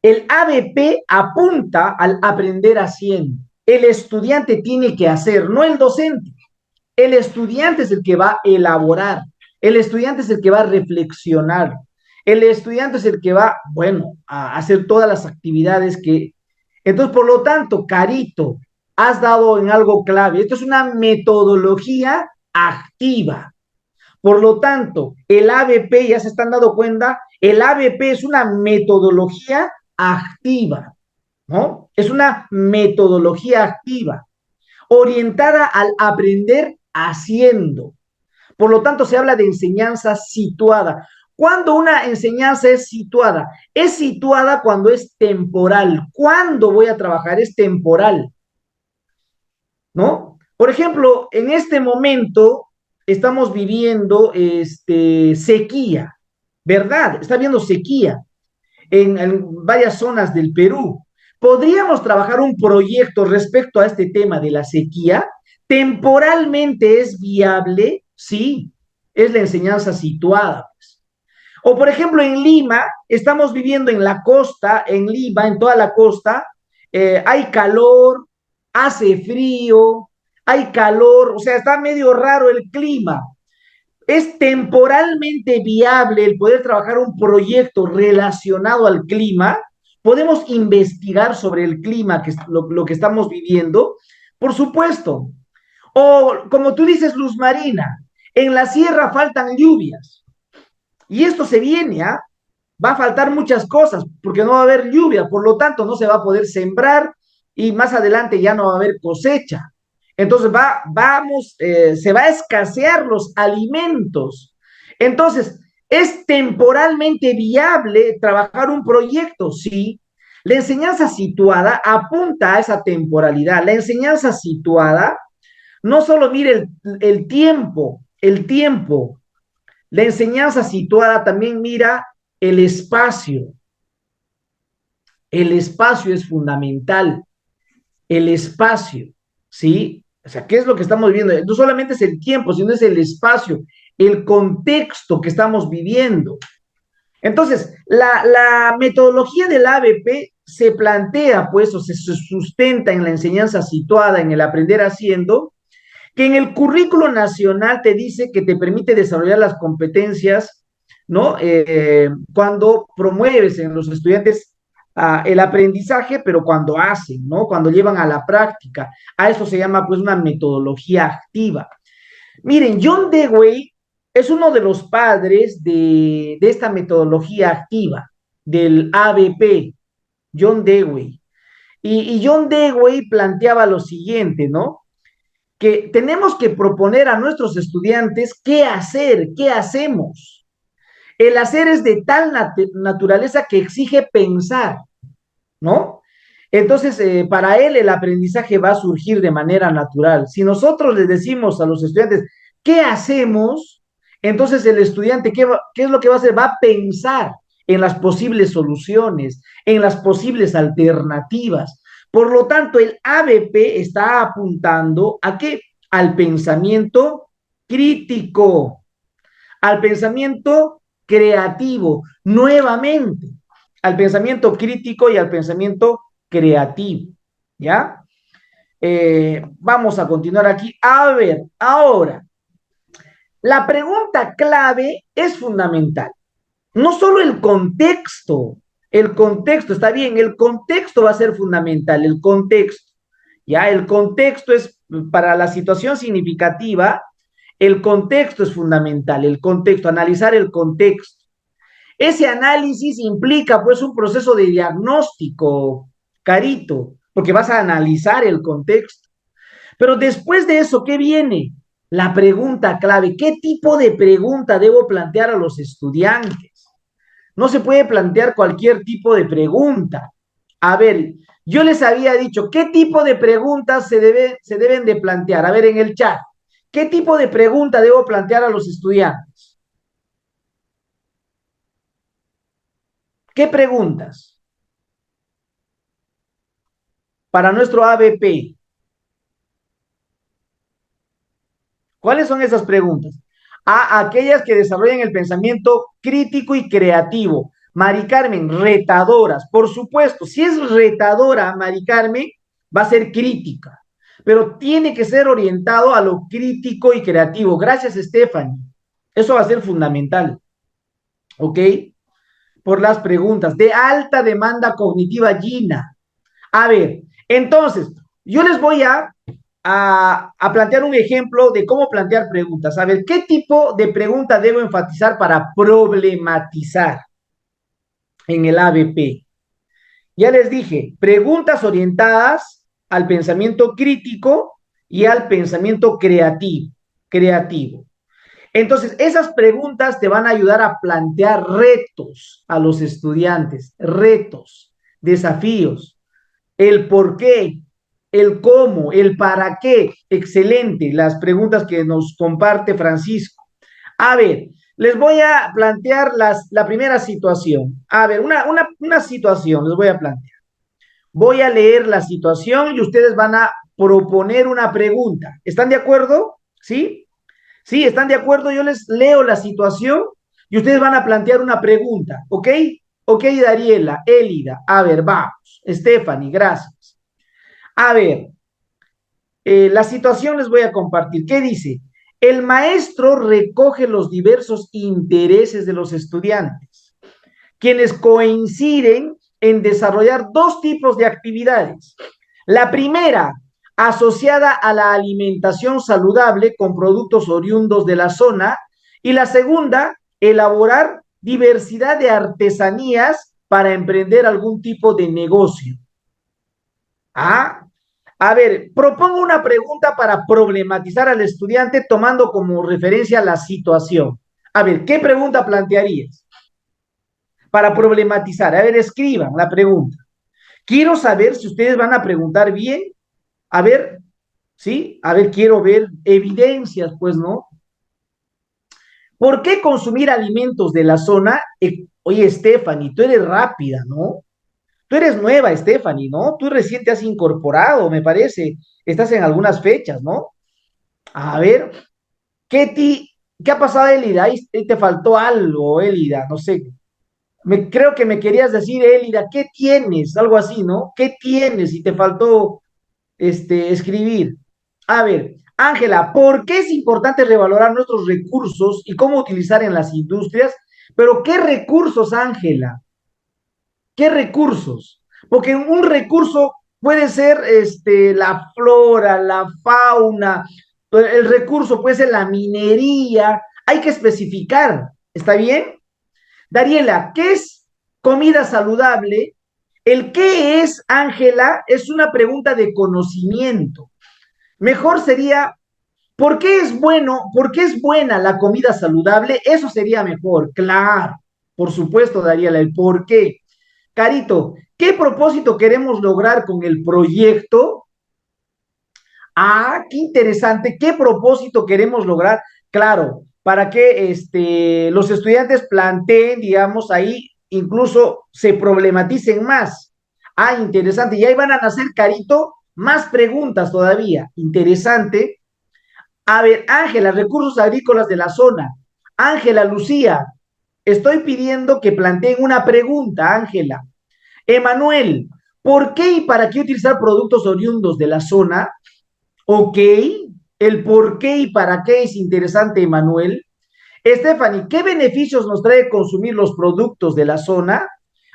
Speaker 1: El ABP apunta al aprender haciendo. El estudiante tiene que hacer, no el docente. El estudiante es el que va a elaborar. El estudiante es el que va a reflexionar. El estudiante es el que va, bueno, a hacer todas las actividades que... Entonces, por lo tanto, Carito, has dado en algo clave. Esto es una metodología activa. Por lo tanto, el ABP, ya se están dando cuenta, el ABP es una metodología activa, ¿no? Es una metodología activa, orientada al aprender haciendo. Por lo tanto, se habla de enseñanza situada. ¿Cuándo una enseñanza es situada? Es situada cuando es temporal. ¿Cuándo voy a trabajar? Es temporal, ¿no? Por ejemplo, en este momento estamos viviendo sequía, ¿verdad? Está habiendo sequía en varias zonas del Perú. ¿Podríamos trabajar un proyecto respecto a este tema de la sequía? ¿Temporalmente es viable? Sí, es la enseñanza situada, pues. O por ejemplo, en Lima, estamos viviendo en la costa, en Lima, en toda la costa, hay calor, hace frío, hay calor, o sea, está medio raro el clima. ¿Es temporalmente viable el poder trabajar un proyecto relacionado al clima? ¿Podemos investigar sobre el clima, que es lo que estamos viviendo? Por supuesto. O como tú dices, Luz Marina, en la sierra faltan lluvias. Y esto se viene, ¿ah? Va a faltar muchas cosas porque no va a haber lluvia, por lo tanto no se va a poder sembrar y más adelante ya no va a haber cosecha. Entonces se va a escasear los alimentos. Entonces, ¿es temporalmente viable trabajar un proyecto? Sí. La enseñanza situada apunta a esa temporalidad. La enseñanza situada no solo mire el tiempo. La enseñanza situada también mira el espacio. El espacio es fundamental. El espacio, ¿sí? O sea, ¿qué es lo que estamos viviendo? No solamente es el tiempo, sino es el espacio, el contexto que estamos viviendo. Entonces, la metodología del ABP se plantea, pues, o se sustenta en la enseñanza situada, en el aprender haciendo, que en el currículo nacional te dice que te permite desarrollar las competencias, ¿no? Cuando promueves en los estudiantes el aprendizaje, pero cuando hacen, ¿no? Cuando llevan a la práctica. A eso se llama, pues, una metodología activa. Miren, John Dewey es uno de los padres de esta metodología activa. del ABP, John Dewey. Y John Dewey planteaba lo siguiente, ¿no? Que tenemos que proponer a nuestros estudiantes qué hacer, qué hacemos. El hacer es de tal naturaleza que exige pensar, ¿no? Entonces, para él el aprendizaje va a surgir de manera natural. Si nosotros les decimos a los estudiantes, ¿qué hacemos? Entonces el estudiante, ¿qué es lo que va a hacer? Va a pensar en las posibles soluciones, en las posibles alternativas. Por lo tanto, el ABP está apuntando ¿a qué? Al pensamiento crítico, al pensamiento creativo, nuevamente, al pensamiento crítico y al pensamiento creativo, ¿ya? Vamos a continuar aquí. A ver, ahora, la pregunta clave es fundamental. No solo el contexto está bien, el contexto va a ser fundamental, el contexto, ¿ya? El contexto es, para la situación significativa, el contexto es fundamental, el contexto, analizar el contexto. Ese análisis implica pues un proceso de diagnóstico, Carito, porque vas a analizar el contexto. Pero después de eso, ¿qué viene? La pregunta clave. ¿Qué tipo de pregunta debo plantear a los estudiantes? No se puede plantear cualquier tipo de pregunta. A ver, yo les había dicho, ¿qué tipo de preguntas se deben de plantear? A ver, en el chat, ¿qué tipo de pregunta debo plantear a los estudiantes? ¿Qué preguntas? Para nuestro ABP. ¿Cuáles son esas preguntas? A aquellas que desarrollan el pensamiento crítico y creativo. Mari Carmen, retadoras. Por supuesto, si es retadora, Mari Carmen, va a ser crítica, pero tiene que ser orientado a lo crítico y creativo. Gracias, Stephanie. Eso va a ser fundamental. ¿Ok? Por las preguntas. De alta demanda cognitiva, Gina. A ver, entonces, yo les voy a plantear un ejemplo de cómo plantear preguntas. A ver, ¿qué tipo de pregunta debo enfatizar para problematizar en el ABP? Ya les dije, preguntas orientadas al pensamiento crítico y al pensamiento creativo. Entonces, esas preguntas te van a ayudar a plantear retos a los estudiantes, retos, desafíos, el por qué, el cómo, el para qué. Excelente, las preguntas que nos comparte Francisco. A ver, les voy a plantear la primera situación. A ver, una situación les voy a plantear. Voy a leer la situación y ustedes van a proponer una pregunta. ¿Están de acuerdo? ¿Sí? ¿Sí? ¿Están de acuerdo? Yo les leo la situación y ustedes van a plantear una pregunta. ¿Ok? Ok, Dariela, Élida. A ver, vamos. Stephanie, gracias. A ver, la situación les voy a compartir. ¿Qué dice? El maestro recoge los diversos intereses de los estudiantes, quienes coinciden en desarrollar dos tipos de actividades. La primera, asociada a la alimentación saludable con productos oriundos de la zona, y la segunda, elaborar diversidad de artesanías para emprender algún tipo de negocio. Ah, a ver, propongo una pregunta para problematizar al estudiante tomando como referencia la situación. A ver, ¿qué pregunta plantearías para problematizar? A ver, escriban la pregunta. Quiero saber si ustedes van a preguntar bien. A ver, ¿sí? A ver, quiero ver evidencias, pues, ¿no? ¿Por qué consumir alimentos de la zona? Oye, Stephanie, tú eres rápida, ¿no? Tú eres nueva, Stephanie, ¿no? Tú recién te has incorporado, me parece. Estás en algunas fechas, ¿no? A ver, ¿qué ha pasado, Elida? Ahí te faltó algo, Elida, no sé. Creo que me querías decir, Elida, ¿qué tienes? Algo así, ¿no? ¿Qué tienes? Y te faltó escribir. A ver, Ángela, ¿por qué es importante revalorar nuestros recursos y cómo utilizar en las industrias? Pero ¿qué recursos, Ángela? ¿Qué recursos? Porque un recurso puede ser la flora, la fauna, el recurso puede ser la minería, hay que especificar, ¿está bien? Dariela, comida saludable. El qué es, Ángela, es una pregunta de conocimiento. Mejor sería, ¿por qué es bueno, por qué es buena la comida saludable? Eso sería mejor, claro. Por supuesto, Dariela, el por qué. Carito, ¿qué propósito queremos lograr con el proyecto? Ah, qué interesante. ¿Qué propósito queremos lograr? Claro, para que los estudiantes planteen, digamos, ahí incluso se problematicen más. Ah, interesante. Y ahí van a nacer, Carito, más preguntas todavía. Interesante. A ver, Ángela, recursos agrícolas de la zona. Ángela, Lucía, estoy pidiendo que planteen una pregunta, Ángela. Emanuel, ¿por qué y para qué utilizar productos oriundos de la zona? Ok, el por qué y para qué es interesante, Emanuel. Stephanie, ¿qué beneficios nos trae consumir los productos de la zona?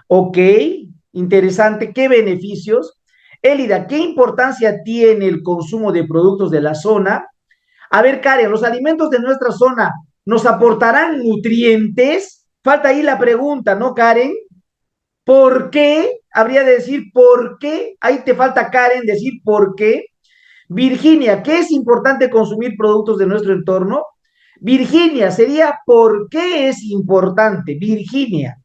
Speaker 1: Ok, interesante, ¿qué beneficios? Elida, ¿qué importancia tiene el consumo de productos de la zona? A ver, Karen, ¿los alimentos de nuestra zona nos aportarán nutrientes? Falta ahí la pregunta, ¿no, Karen? ¿Por qué? Habría de decir por qué. Ahí te falta, Karen, decir por qué. Virginia, ¿qué es importante consumir productos de nuestro entorno? Virginia, sería ¿por qué es importante? Virginia,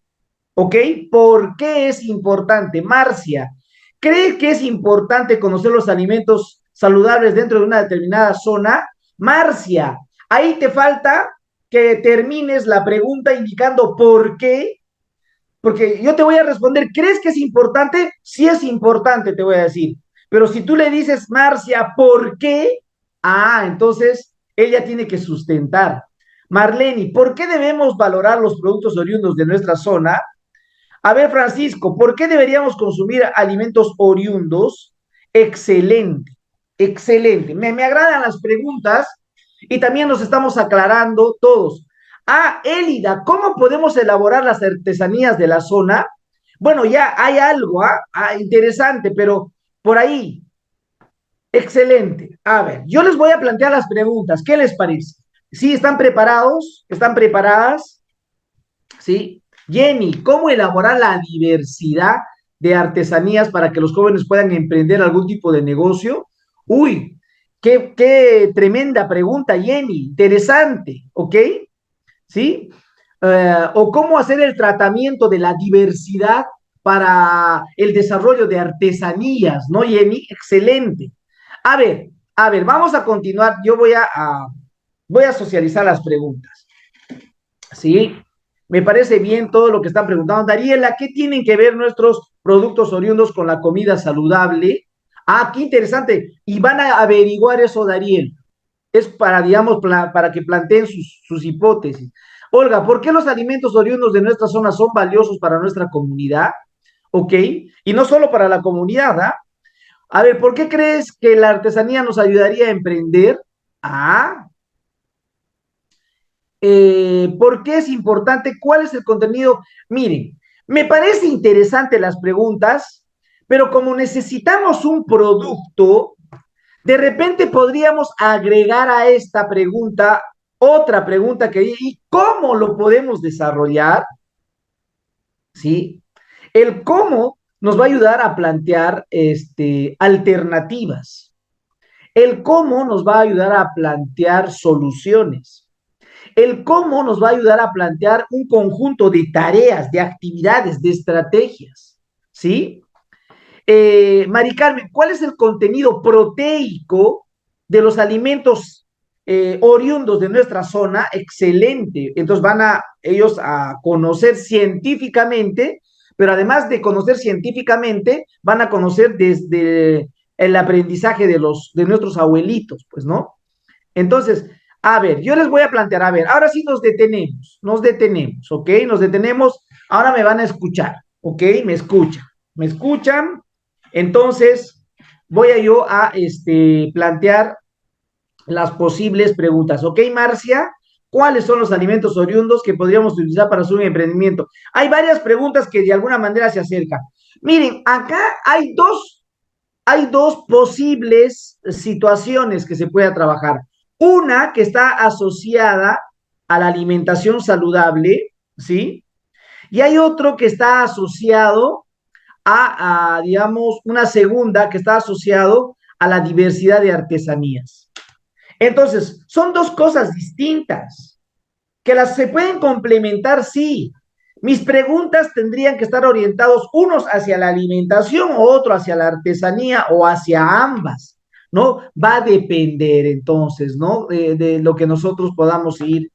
Speaker 1: ¿ok? ¿Por qué es importante? Marcia, ¿cree que es importante conocer los alimentos saludables dentro de una determinada zona? Marcia, ahí te falta que termines la pregunta indicando por qué, porque yo te voy a responder, ¿crees que es importante? Sí es importante, te voy a decir. Pero si tú le dices, Marcia, ¿por qué? Ah, entonces ella tiene que sustentar. Marlene, ¿por qué debemos valorar los productos oriundos de nuestra zona? A ver, Francisco, ¿por qué deberíamos consumir alimentos oriundos? Excelente, excelente. Me agradan las preguntas y también nos estamos aclarando todos. Ah, Élida, ¿cómo podemos elaborar las artesanías de la zona? Bueno, ya hay algo, interesante, pero por ahí, excelente. A ver, yo les voy a plantear las preguntas. ¿Qué les parece? ¿Sí están preparados? ¿Están preparadas? ¿Sí? Jenny, ¿cómo elaborar la diversidad de artesanías para que los jóvenes puedan emprender algún tipo de negocio? Uy, qué tremenda pregunta, Jenny. Interesante, ¿ok? ¿Sí? O cómo hacer el tratamiento de la diversidad para el desarrollo de artesanías, ¿no, Jenny? Excelente. A ver, vamos a continuar. Yo voy a socializar las preguntas. ¿Sí? Me parece bien todo lo que están preguntando. Dariela, ¿qué tienen que ver nuestros productos oriundos con la comida saludable? Ah, qué interesante. Y van a averiguar eso, Dariel. Es para, digamos, para que planteen sus hipótesis. Olga, ¿por qué los alimentos oriundos de nuestra zona son valiosos para nuestra comunidad? ¿Ok? Y no solo para la comunidad, ¿ah? A ver, ¿por qué crees que la artesanía nos ayudaría a emprender? Ah, ¿por qué es importante? ¿Cuál es el contenido? Miren, me parece interesante las preguntas, pero como necesitamos un producto, de repente podríamos agregar a esta pregunta otra pregunta que ¿y cómo lo podemos desarrollar? ¿Sí? El cómo nos va a ayudar a plantear alternativas. El cómo nos va a ayudar a plantear soluciones. El cómo nos va a ayudar a plantear un conjunto de tareas, de actividades, de estrategias. ¿Sí? Mari Carmen, ¿cuál es el contenido proteico de los alimentos oriundos de nuestra zona? Excelente. Entonces van a ellos a conocer científicamente, pero además de conocer científicamente, van a conocer desde el aprendizaje de nuestros abuelitos, pues, ¿no? Entonces, a ver, yo les voy a plantear, a ver, ahora sí nos detenemos, ¿ok? Nos detenemos, ahora me van a escuchar, ¿ok? Me escuchan, entonces voy a yo a plantear las posibles preguntas, ¿ok, Marcia? ¿Cuáles son los alimentos oriundos que podríamos utilizar para su emprendimiento? Hay varias preguntas que de alguna manera se acercan. Miren, acá hay dos posibles situaciones que se pueda trabajar. Una que está asociada a la alimentación saludable, ¿sí? Y hay otro que está asociado digamos, una segunda que está asociado a la diversidad de artesanías. Entonces, son dos cosas distintas, que las se pueden complementar, sí. Mis preguntas tendrían que estar orientados unos hacia la alimentación o otro hacia la artesanía o hacia ambas, ¿no? Va a depender entonces, ¿no? De lo que nosotros podamos ir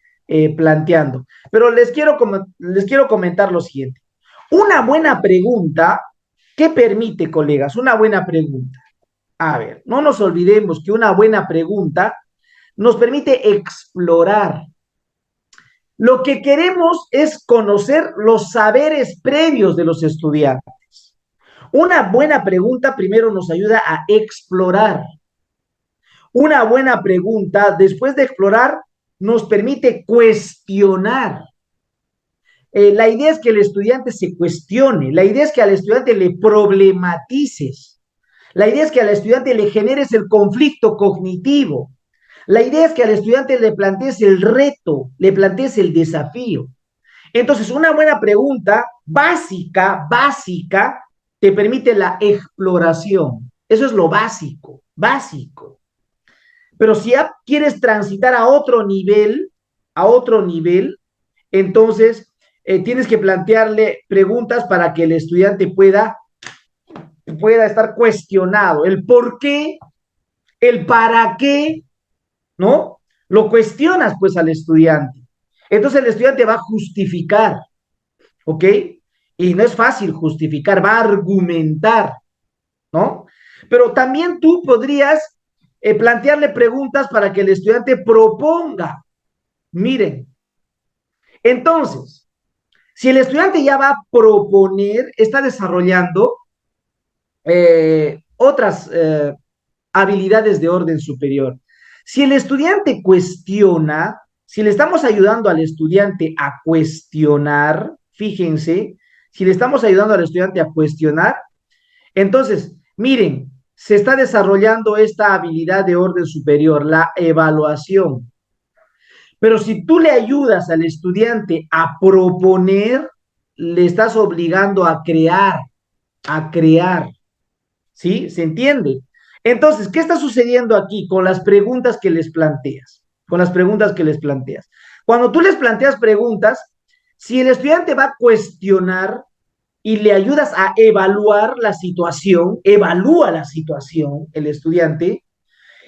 Speaker 1: planteando. Pero les quiero comentar lo siguiente. Una buena pregunta, ¿qué permite, colegas? Una buena pregunta. A ver, no nos olvidemos que una buena pregunta nos permite explorar. Lo que queremos es conocer los saberes previos de los estudiantes. Una buena pregunta primero nos ayuda a explorar. Una buena pregunta, después de explorar, nos permite cuestionar. La idea es que el estudiante se cuestione, la idea es que al estudiante le problematices, la idea es que al estudiante le generes el conflicto cognitivo, la idea es que al estudiante le plantees el reto, le plantees el desafío. Entonces, una buena pregunta básica, te permite la exploración. Eso es lo básico, básico. Pero si ya quieres transitar a otro nivel, entonces tienes que plantearle preguntas para que el estudiante pueda estar cuestionado. El por qué, el para qué, ¿no? Lo cuestionas pues al estudiante. Entonces el estudiante va a justificar, ¿ok? Y no es fácil justificar, va a argumentar, ¿no? Pero también tú podrías plantearle preguntas para que el estudiante proponga. Miren, entonces, si el estudiante ya va a proponer, está desarrollando otras habilidades de orden superior. Si el estudiante cuestiona, si le estamos ayudando al estudiante a cuestionar, fíjense, si le estamos ayudando al estudiante a cuestionar, entonces, miren, se está desarrollando esta habilidad de orden superior, la evaluación. Pero si tú le ayudas al estudiante a proponer, le estás obligando a crear, ¿sí? ¿Se entiende? Entonces, ¿qué está sucediendo aquí con las preguntas que les planteas? Con las preguntas que les planteas. Cuando tú les planteas preguntas, si el estudiante va a cuestionar y le ayudas a evaluar la situación, evalúa la situación el estudiante,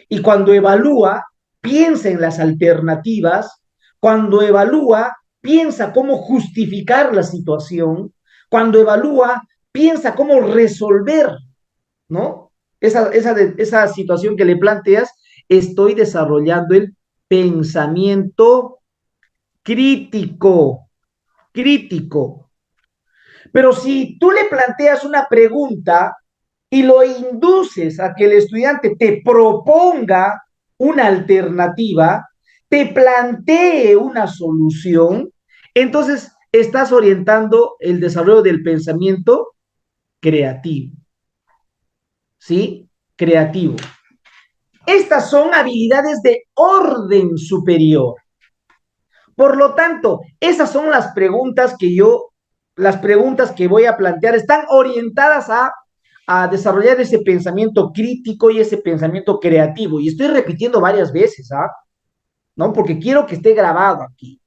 Speaker 1: y cuando evalúa, piensa en las alternativas, cuando evalúa, piensa cómo justificar la situación, cuando evalúa, piensa cómo resolver, ¿no? Esa situación que le planteas, estoy desarrollando el pensamiento crítico, crítico. Pero si tú le planteas una pregunta y lo induces a que el estudiante te proponga una alternativa, te plantee una solución, entonces estás orientando el desarrollo del pensamiento creativo. ¿Sí? Creativo. Estas son habilidades de orden superior. Por lo tanto, esas son las preguntas que voy a plantear, están orientadas a desarrollar ese pensamiento crítico y ese pensamiento creativo. Y estoy repitiendo varias veces, ¿no? Porque quiero que esté grabado aquí.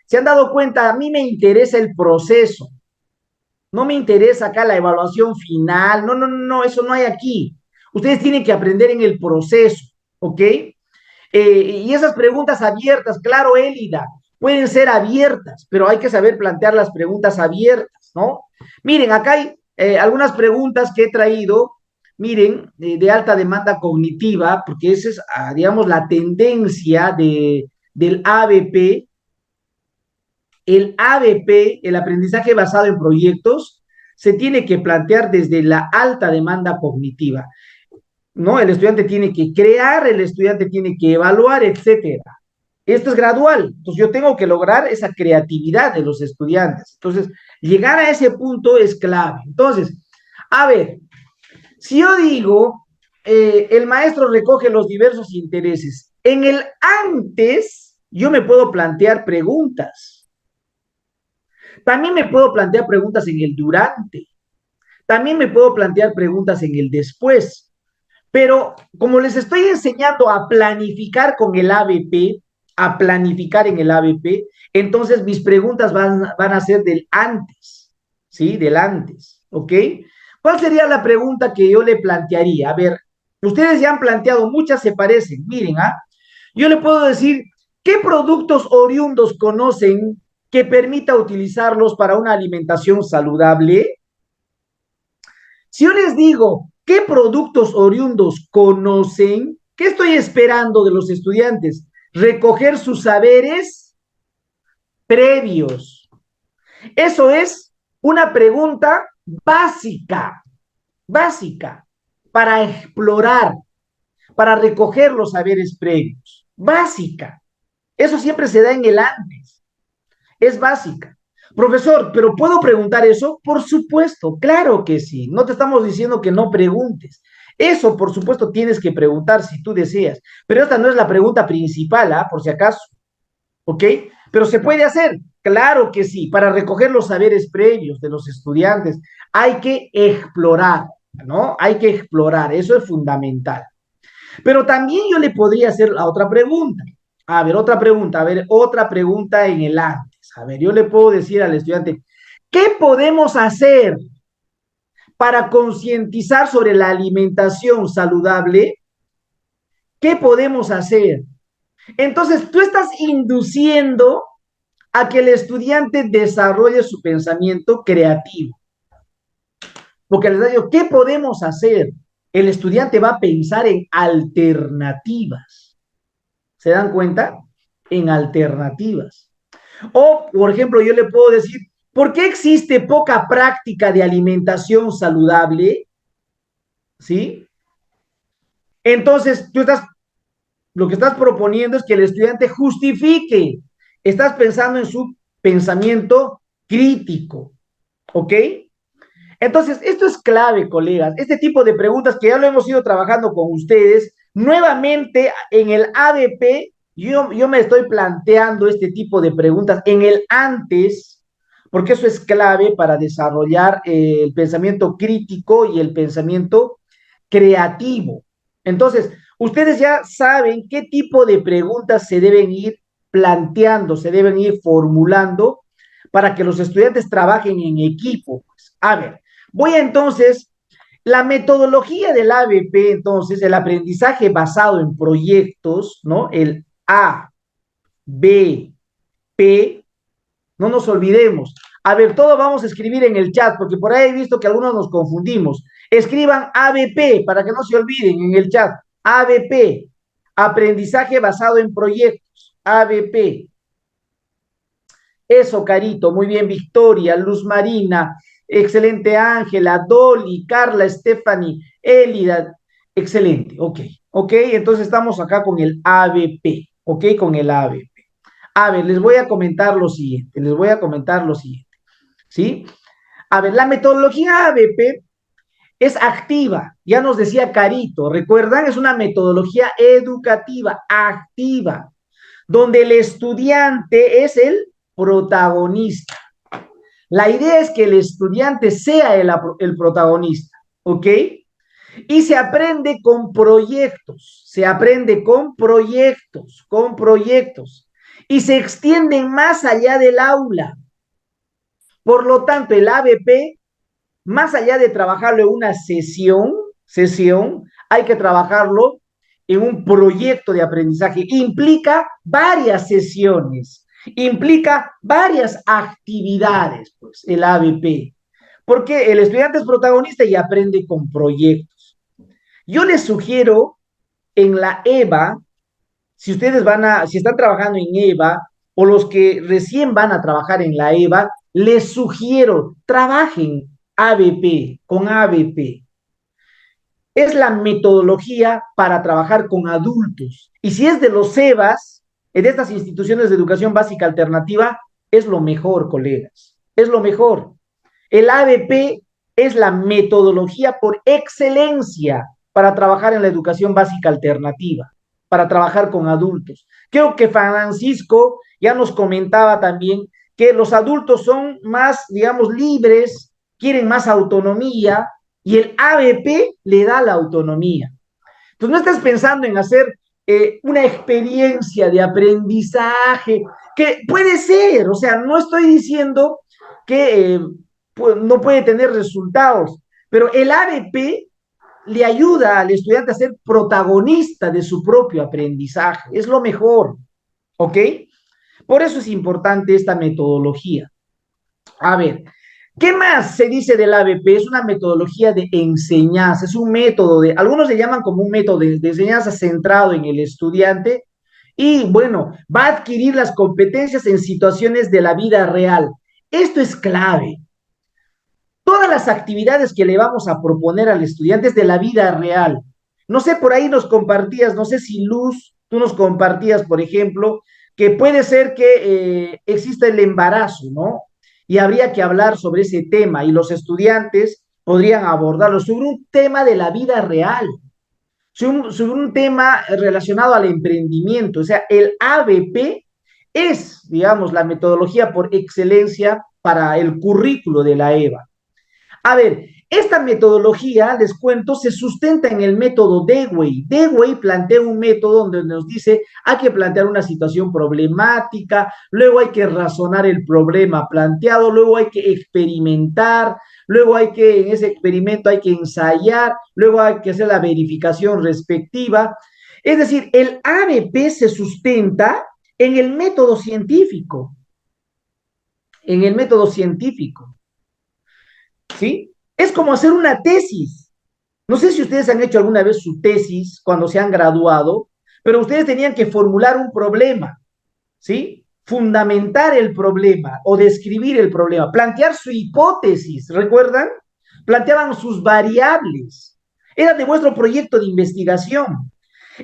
Speaker 1: ¿Se han dado cuenta? A mí me interesa el proceso. No me interesa acá la evaluación final. No, eso no hay aquí. Ustedes tienen que aprender en el proceso, ¿ok? Y esas preguntas abiertas, claro, Élida, pueden ser abiertas, pero hay que saber plantear las preguntas abiertas, ¿no? Miren, acá hay algunas preguntas que he traído, miren, de alta demanda cognitiva, porque esa es, digamos, la tendencia del ABP. El ABP, el aprendizaje basado en proyectos, se tiene que plantear desde la alta demanda cognitiva, ¿no? El estudiante tiene que crear, el estudiante tiene que evaluar, etcétera. Esto es gradual, entonces yo tengo que lograr esa creatividad de los estudiantes. Entonces, llegar a ese punto es clave. Entonces, a ver, si yo digo, el maestro recoge los diversos intereses, en el antes yo me puedo plantear preguntas. También me puedo plantear preguntas en el durante. También me puedo plantear preguntas en el después. Pero como les estoy enseñando a planificar con el ABP, a planificar en el ABP, entonces mis preguntas van a ser del antes, ¿sí? Del antes, ¿ok? ¿Cuál sería la pregunta que yo le plantearía? A ver, ustedes ya han planteado, muchas se parecen, miren, ¿ah? Yo le puedo decir, ¿qué productos oriundos conocen que permita utilizarlos para una alimentación saludable? Si yo les digo, ¿qué productos oriundos conocen? ¿Qué estoy esperando de los estudiantes? Recoger sus saberes previos. Eso es una pregunta básica, básica, para explorar, para recoger los saberes previos. Básica. Eso siempre se da en el antes. Es básica. Profesor, ¿pero puedo preguntar eso? Por supuesto, claro que sí. No te estamos diciendo que no preguntes. Eso, por supuesto, tienes que preguntar si tú deseas. Pero esta no es la pregunta principal, ¿ah? Por si acaso. ¿Ok? Pero se puede hacer. Claro que sí. Para recoger los saberes previos de los estudiantes, hay que explorar, ¿no? Hay que explorar. Eso es fundamental. Pero también yo le podría hacer la otra pregunta. A ver, otra pregunta. A ver, otra pregunta en el antes. A ver, yo le puedo decir al estudiante, ¿qué podemos hacer para concientizar sobre la alimentación saludable? ¿Qué podemos hacer? Entonces, tú estás induciendo a que el estudiante desarrolle su pensamiento creativo. Porque les digo, ¿qué podemos hacer? El estudiante va a pensar en alternativas. ¿Se dan cuenta? En alternativas. O, por ejemplo, yo le puedo decir, ¿por qué existe poca práctica de alimentación saludable? ¿Sí? Entonces, lo que estás proponiendo es que el estudiante justifique. Estás pensando en su pensamiento crítico. ¿Ok? Entonces, esto es clave, colegas. Este tipo de preguntas que ya lo hemos ido trabajando con ustedes, nuevamente en el ABP, yo me estoy planteando este tipo de preguntas en el antes, porque eso es clave para desarrollar el pensamiento crítico y el pensamiento creativo. Entonces, ustedes ya saben qué tipo de preguntas se deben ir planteando, se deben ir formulando para que los estudiantes trabajen en equipo. A ver, voy a entonces, la metodología del ABP, entonces, el aprendizaje basado en proyectos, ¿no? El A, B, P, no nos olvidemos. A ver, todo vamos a escribir en el chat, porque por ahí he visto que algunos nos confundimos. Escriban ABP para que no se olviden en el chat. ABP, aprendizaje basado en proyectos. ABP. Eso, Carito, muy bien, Victoria, Luz Marina, excelente Ángela, Dolly, Carla, Stephanie, Elida, excelente, ok, entonces estamos acá con el ABP, ok, con el ABP. A ver, les voy a comentar lo siguiente, ¿sí? A ver, la metodología ABP es activa, ya nos decía Carito, ¿recuerdan? Es una metodología educativa, activa, donde el estudiante es el protagonista. La idea es que el estudiante sea el protagonista, ¿ok? Y se aprende con proyectos, y se extienden más allá del aula. Por lo tanto, el ABP, más allá de trabajarlo en una sesión, hay que trabajarlo en un proyecto de aprendizaje. Implica varias sesiones, implica varias actividades, pues, el ABP, porque el estudiante es protagonista y aprende con proyectos. Yo les sugiero en la EVA, si ustedes si están trabajando en EVA, o los que recién van a trabajar en la EVA, les sugiero, trabajen ABP, con ABP. Es la metodología para trabajar con adultos. Y si es de los EVAs, de estas instituciones de educación básica alternativa, es lo mejor, colegas. Es lo mejor. El ABP es la metodología por excelencia para trabajar en la educación básica alternativa, para trabajar con adultos. Creo que Francisco ya nos comentaba también que los adultos son más, digamos, libres, quieren más autonomía, y el ABP le da la autonomía. Entonces no estás pensando en hacer una experiencia de aprendizaje, que puede ser, o sea, no estoy diciendo que no puede tener resultados, pero el ABP le ayuda al estudiante a ser protagonista de su propio aprendizaje, es lo mejor, ¿ok? Por eso es importante esta metodología. A ver, ¿qué más se dice del ABP? Es una metodología de enseñanza, es un método de, algunos le llaman como un método de enseñanza centrado en el estudiante y bueno, va a adquirir las competencias en situaciones de la vida real. Esto es clave. Todas las actividades que le vamos a proponer al estudiante es de la vida real. No sé, por ahí nos compartías, no sé si Luz, tú nos compartías, por ejemplo, que puede ser que exista el embarazo, ¿no? Y habría que hablar sobre ese tema y los estudiantes podrían abordarlo sobre un tema de la vida real, sobre un tema relacionado al emprendimiento. O sea, el ABP es, digamos, la metodología por excelencia para el currículo de la EVA. A ver, esta metodología, les cuento, se sustenta en el método Dewey. Dewey plantea un método donde nos dice hay que plantear una situación problemática, luego hay que razonar el problema planteado, luego hay que experimentar, luego hay que, en ese experimento hay que ensayar, luego hay que hacer la verificación respectiva. Es decir, el ABP se sustenta en el método científico, en el método científico. ¿Sí? Es como hacer una tesis. No sé si ustedes han hecho alguna vez su tesis cuando se han graduado, pero ustedes tenían que formular un problema, ¿sí? Fundamentar el problema o describir el problema, plantear su hipótesis, ¿recuerdan? Planteaban sus variables. Era de vuestro proyecto de investigación.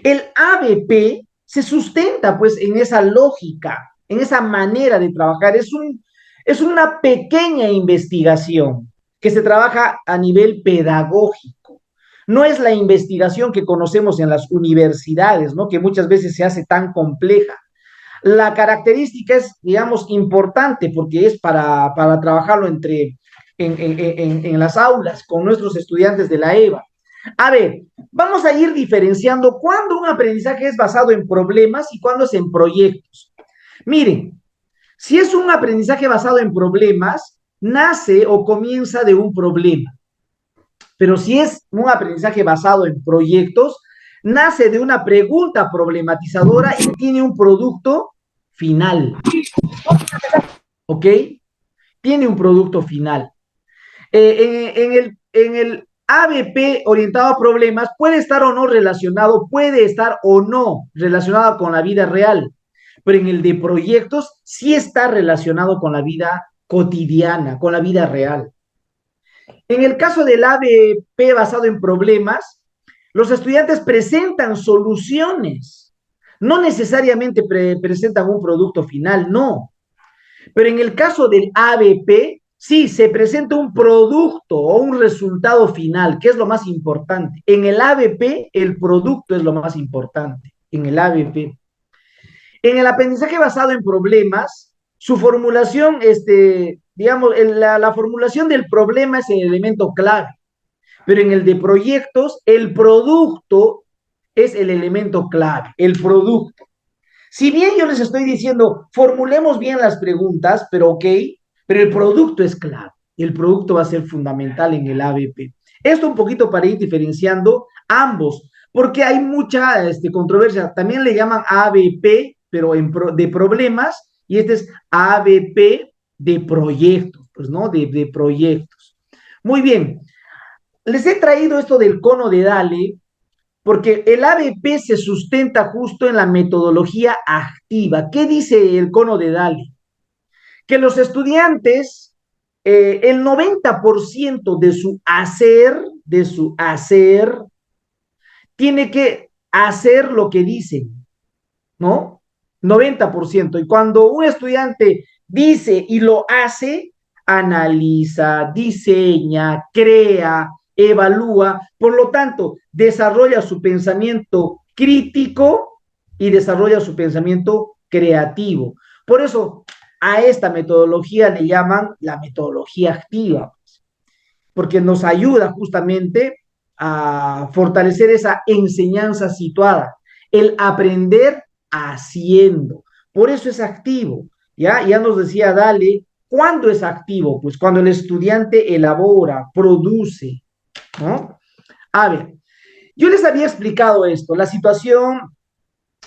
Speaker 1: El ABP se sustenta pues en esa lógica, en esa manera de trabajar. Es una pequeña investigación que se trabaja a nivel pedagógico. No es la investigación que conocemos en las universidades, ¿no? Que muchas veces se hace tan compleja. La característica es, digamos, importante porque es para trabajarlo en las aulas con nuestros estudiantes de la EVA. A ver, vamos a ir diferenciando cuándo un aprendizaje es basado en problemas y cuándo es en proyectos. Miren, si es un aprendizaje basado en problemas, nace o comienza de un problema. Pero si es un aprendizaje basado en proyectos, nace de una pregunta problematizadora y tiene un producto final. ¿Ok? Tiene un producto final. En el ABP orientado a problemas puede estar o no relacionado, puede estar o no relacionado con la vida real, pero en el de proyectos sí está relacionado con la vida cotidiana, con la vida real. En el caso del ABP basado en problemas, los estudiantes presentan soluciones, no necesariamente presentan un producto final, no. Pero en el caso del ABP, sí, se presenta un producto o un resultado final, que es lo más importante. En el ABP, el producto es lo más importante, en el ABP. En el aprendizaje basado en problemas, su formulación, digamos, la formulación del problema es el elemento clave, pero en el de proyectos, el producto es el elemento clave, el producto. Si bien yo les estoy diciendo, formulemos bien las preguntas, pero ok, pero el producto es clave, el producto va a ser fundamental en el ABP. Esto un poquito para ir diferenciando ambos, porque hay mucha controversia. También le llaman ABP, pero de problemas, y este es ABP de proyectos, pues, ¿no? De proyectos. Muy bien, les he traído esto del cono de Dale, porque el ABP se sustenta justo en la metodología activa. ¿Qué dice el cono de Dale? Que los estudiantes, el 90% de su hacer, tiene que hacer lo que dicen, ¿no? 90%. Y cuando un estudiante dice y lo hace, analiza, diseña, crea, evalúa, por lo tanto, desarrolla su pensamiento crítico y desarrolla su pensamiento creativo. Por eso, A esta metodología le llaman la metodología activa, porque nos ayuda justamente a fortalecer esa enseñanza situada, el aprender haciendo. Por eso es activo, ¿ya? Ya nos decía Dale, ¿cuándo es activo? Pues cuando el estudiante elabora, produce, ¿no? A ver, yo les había explicado esto, la situación,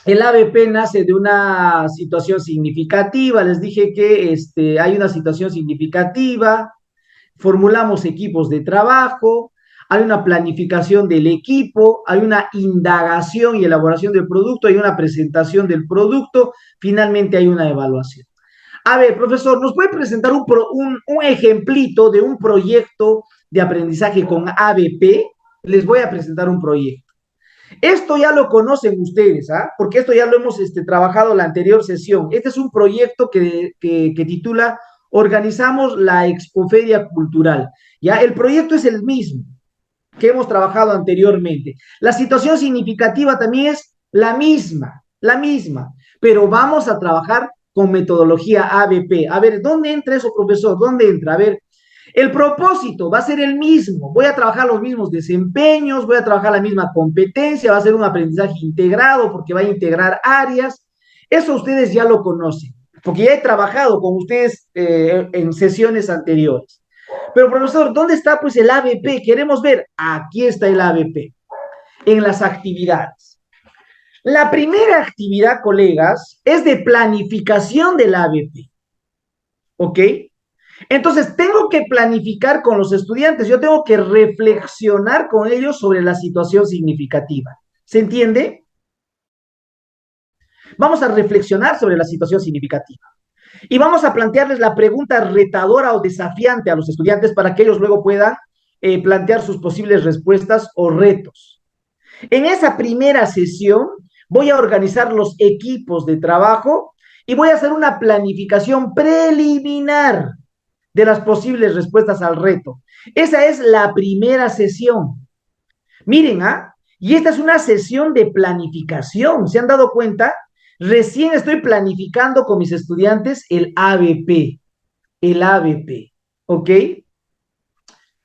Speaker 1: el ABP nace de una situación significativa, les dije que hay una situación significativa, formulamos equipos de trabajo, hay una planificación del equipo, hay una indagación y elaboración del producto, hay una presentación del producto, finalmente hay una evaluación. A ver, profesor, ¿nos puede presentar un ejemplito de un proyecto de aprendizaje con ABP? Les voy a presentar un proyecto. Esto ya lo conocen ustedes, ¿ah? Porque esto ya lo hemos trabajado en la anterior sesión. Este es un proyecto que titula Organizamos la Expoferia Cultural. Ya, el proyecto es el mismo que hemos trabajado anteriormente. La situación significativa también es la misma, pero vamos a trabajar con metodología ABP. A ver, ¿dónde entra eso, profesor? ¿Dónde entra? A ver, el propósito va a ser el mismo. Voy a trabajar los mismos desempeños, voy a trabajar la misma competencia, va a ser un aprendizaje integrado porque va a integrar áreas. Eso ustedes ya lo conocen, porque ya he trabajado con ustedes en sesiones anteriores. Pero, profesor, ¿dónde está pues el ABP? Queremos ver. Aquí está el ABP, en las actividades. La primera actividad, colegas, es de planificación del ABP. ¿Ok? Entonces, tengo que planificar con los estudiantes, yo tengo que reflexionar con ellos sobre la situación significativa. ¿Se entiende? Vamos a reflexionar sobre la situación significativa. Y vamos a plantearles la pregunta retadora o desafiante a los estudiantes para que ellos luego puedan plantear sus posibles respuestas o retos. En esa primera sesión voy a organizar los equipos de trabajo y voy a hacer una planificación preliminar de las posibles respuestas al reto. Esa es la primera sesión. Miren, ¿ah? Y esta es una sesión de planificación. ¿Se han dado cuenta? Recién estoy planificando con mis estudiantes el ABP, ¿ok?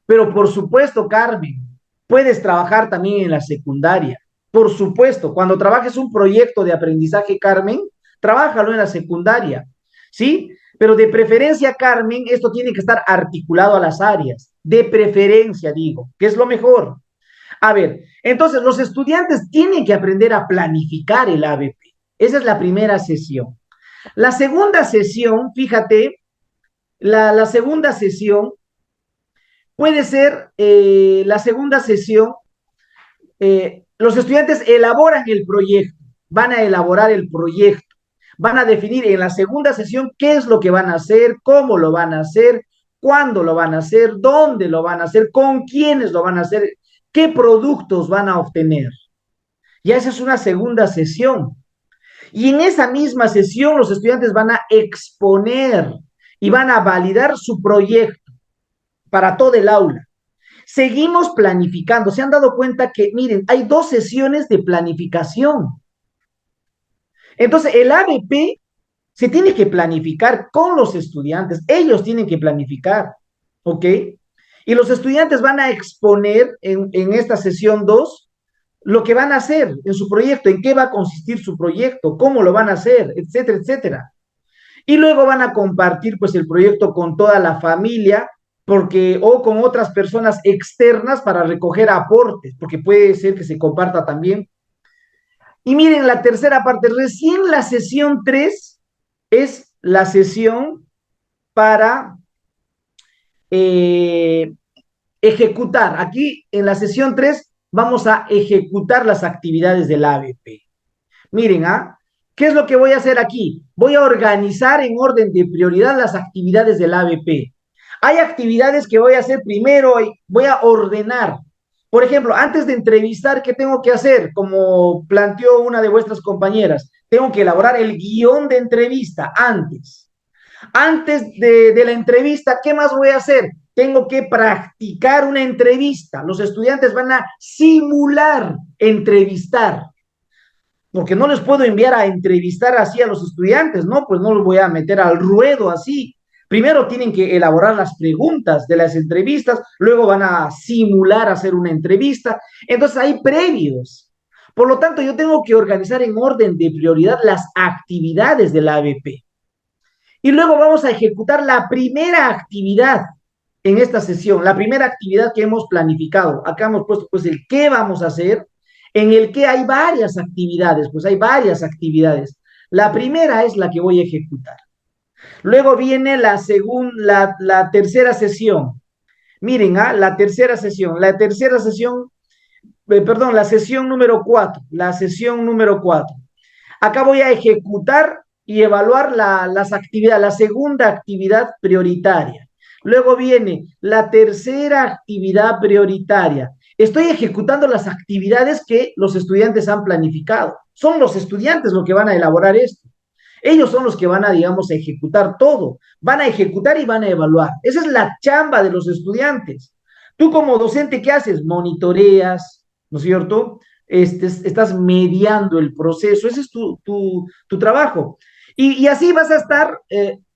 Speaker 1: Pero por supuesto, Carmen, puedes trabajar también en la secundaria. Por supuesto, cuando trabajes un proyecto de aprendizaje, Carmen, trabájalo en la secundaria, ¿sí? Pero de preferencia, Carmen, esto tiene que estar articulado a las áreas. De preferencia, digo, que es lo mejor. A ver, entonces los estudiantes tienen que aprender a planificar el ABP. Esa es la primera sesión. La segunda sesión, fíjate, la segunda sesión puede ser, la segunda sesión, los estudiantes elaboran el proyecto, van a elaborar el proyecto, van a definir en la segunda sesión qué es lo que van a hacer, cómo lo van a hacer, cuándo lo van a hacer, dónde lo van a hacer, con quiénes lo van a hacer, qué productos van a obtener. Ya esa es una segunda sesión. Y en esa misma sesión los estudiantes van a exponer y van a validar su proyecto para todo el aula. Seguimos planificando. ¿Se han dado cuenta que, miren, hay 2 sesiones de planificación? Entonces, el ABP se tiene que planificar con los estudiantes. Ellos tienen que planificar, ¿ok? Y los estudiantes van a exponer en esta sesión 2 lo que van a hacer en su proyecto, en qué va a consistir su proyecto, cómo lo van a hacer, etcétera, etcétera. Y luego van a compartir pues el proyecto con toda la familia, porque, o con otras personas externas para recoger aportes, porque puede ser que se comparta también. Y miren la tercera parte, recién la sesión 3 es la sesión para ejecutar. Aquí en la sesión 3 vamos a ejecutar las actividades del ABP. Miren, ¿ah? ¿Qué es lo que voy a hacer aquí? Voy a organizar en orden de prioridad las actividades del ABP. Hay actividades que voy a hacer primero y voy a ordenar. Por ejemplo, antes de entrevistar, ¿qué tengo que hacer? Como planteó una de vuestras compañeras, tengo que elaborar el guión de entrevista antes. Antes de la entrevista, ¿qué más voy a hacer? Tengo que practicar una entrevista. Los estudiantes van a simular entrevistar. porque no les puedo enviar a entrevistar así a los estudiantes, ¿no? Pues no los voy a meter al ruedo así. Primero tienen que elaborar las preguntas de las entrevistas, luego van a simular hacer una entrevista. Entonces hay previos. Por lo tanto, yo tengo que organizar en orden de prioridad las actividades de la ABP. Y luego vamos a ejecutar la primera actividad en esta sesión, la primera actividad que hemos planificado. Acá hemos puesto pues el qué vamos a hacer, en el que hay varias actividades, pues hay varias actividades. La primera es la que voy a ejecutar. Luego viene la tercera sesión. Miren, la tercera sesión. Perdón, la sesión número 4. La sesión número 4. Acá voy a ejecutar y evaluar las actividades, la segunda actividad prioritaria. Luego viene la tercera actividad prioritaria. Estoy ejecutando las actividades que los estudiantes han planificado. Son los estudiantes los que van a elaborar esto. Ellos son los que van a, digamos, ejecutar todo. Van a ejecutar y van a evaluar. Esa es la chamba de los estudiantes. Tú como docente, ¿qué haces? Monitoreas, ¿no es cierto? Estás mediando el proceso. Ese es tu trabajo. Y así vas a estar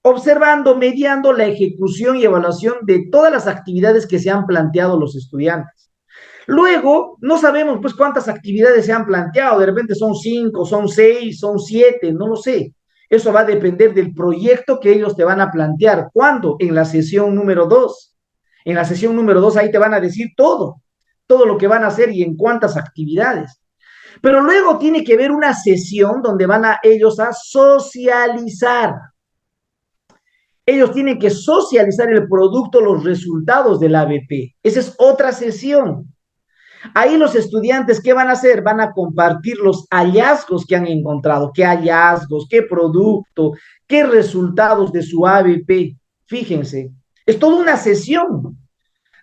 Speaker 1: observando, mediando la ejecución y evaluación de todas las actividades que se han planteado los estudiantes. Luego, no sabemos pues cuántas actividades se han planteado, de repente son 5, son 6, son 7, no lo sé. Eso va a depender del proyecto que ellos te van a plantear. ¿Cuándo? En la sesión número 2. En la sesión número 2 ahí te van a decir todo lo que van a hacer y en cuántas actividades. Pero luego tiene que haber una sesión donde van a ellos a socializar. Ellos tienen que socializar el producto, los resultados del ABP. Esa es otra sesión. Ahí los estudiantes, ¿qué van a hacer? Van a compartir los hallazgos que han encontrado, qué hallazgos, qué producto, qué resultados de su ABP. Fíjense, es toda una sesión.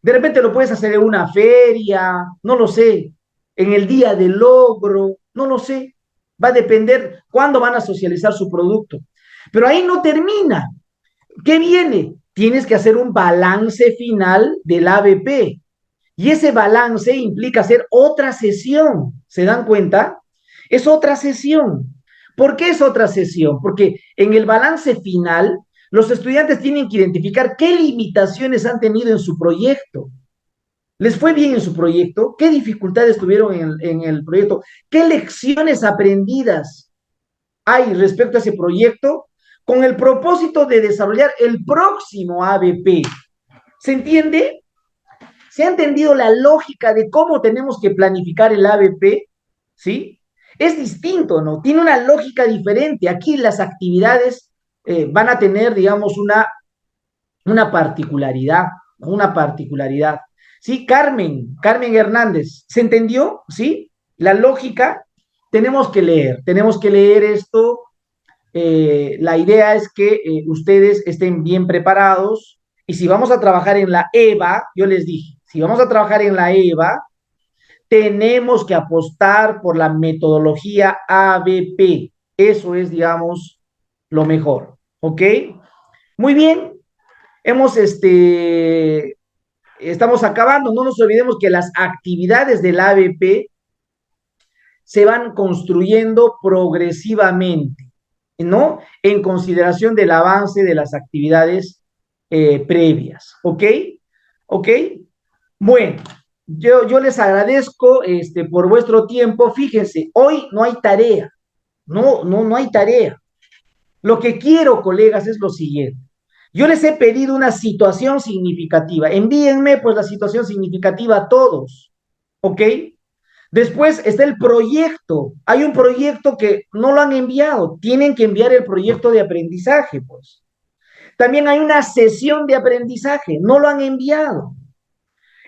Speaker 1: De repente lo puedes hacer en una feria, no lo sé, en el día del logro, no lo sé. Va a depender cuándo van a socializar su producto. Pero ahí no termina. ¿Qué viene? Tienes que hacer un balance final del ABP. Y ese balance implica hacer otra sesión. ¿Se dan cuenta? Es otra sesión. ¿Por qué es otra sesión? Porque en el balance final, los estudiantes tienen que identificar qué limitaciones han tenido en su proyecto. ¿Les fue bien en su proyecto? ¿Qué dificultades tuvieron en el proyecto? ¿Qué lecciones aprendidas hay respecto a ese proyecto? Con el propósito de desarrollar el próximo ABP. ¿Se entiende? ¿Se ha entendido la lógica de cómo tenemos que planificar el ABP? ¿Sí? Es distinto, ¿no? Tiene una lógica diferente. Aquí las actividades van a tener, digamos, una particularidad, ¿no? Una particularidad. ¿Sí? Carmen Hernández, ¿se entendió? ¿Sí? La lógica, tenemos que leer esto. La idea es que ustedes estén bien preparados y si vamos a trabajar en la EVA, yo les dije, si vamos a trabajar en la EVA, tenemos que apostar por la metodología ABP. Eso es, digamos, lo mejor. ¿Ok? Muy bien. Estamos acabando. No nos olvidemos que las actividades del ABP se van construyendo progresivamente, ¿no? En consideración del avance de las actividades previas. ¿Ok? ¿Ok? Bueno, yo les agradezco por vuestro tiempo. Fíjense, hoy no hay tarea. No hay tarea. Lo que quiero, colegas, es lo siguiente. Yo les he pedido una situación significativa. Envíenme, pues, la situación significativa a todos. ¿Ok? Después está el proyecto. Hay un proyecto que no lo han enviado. Tienen que enviar el proyecto de aprendizaje, pues. También hay una sesión de aprendizaje. No lo han enviado.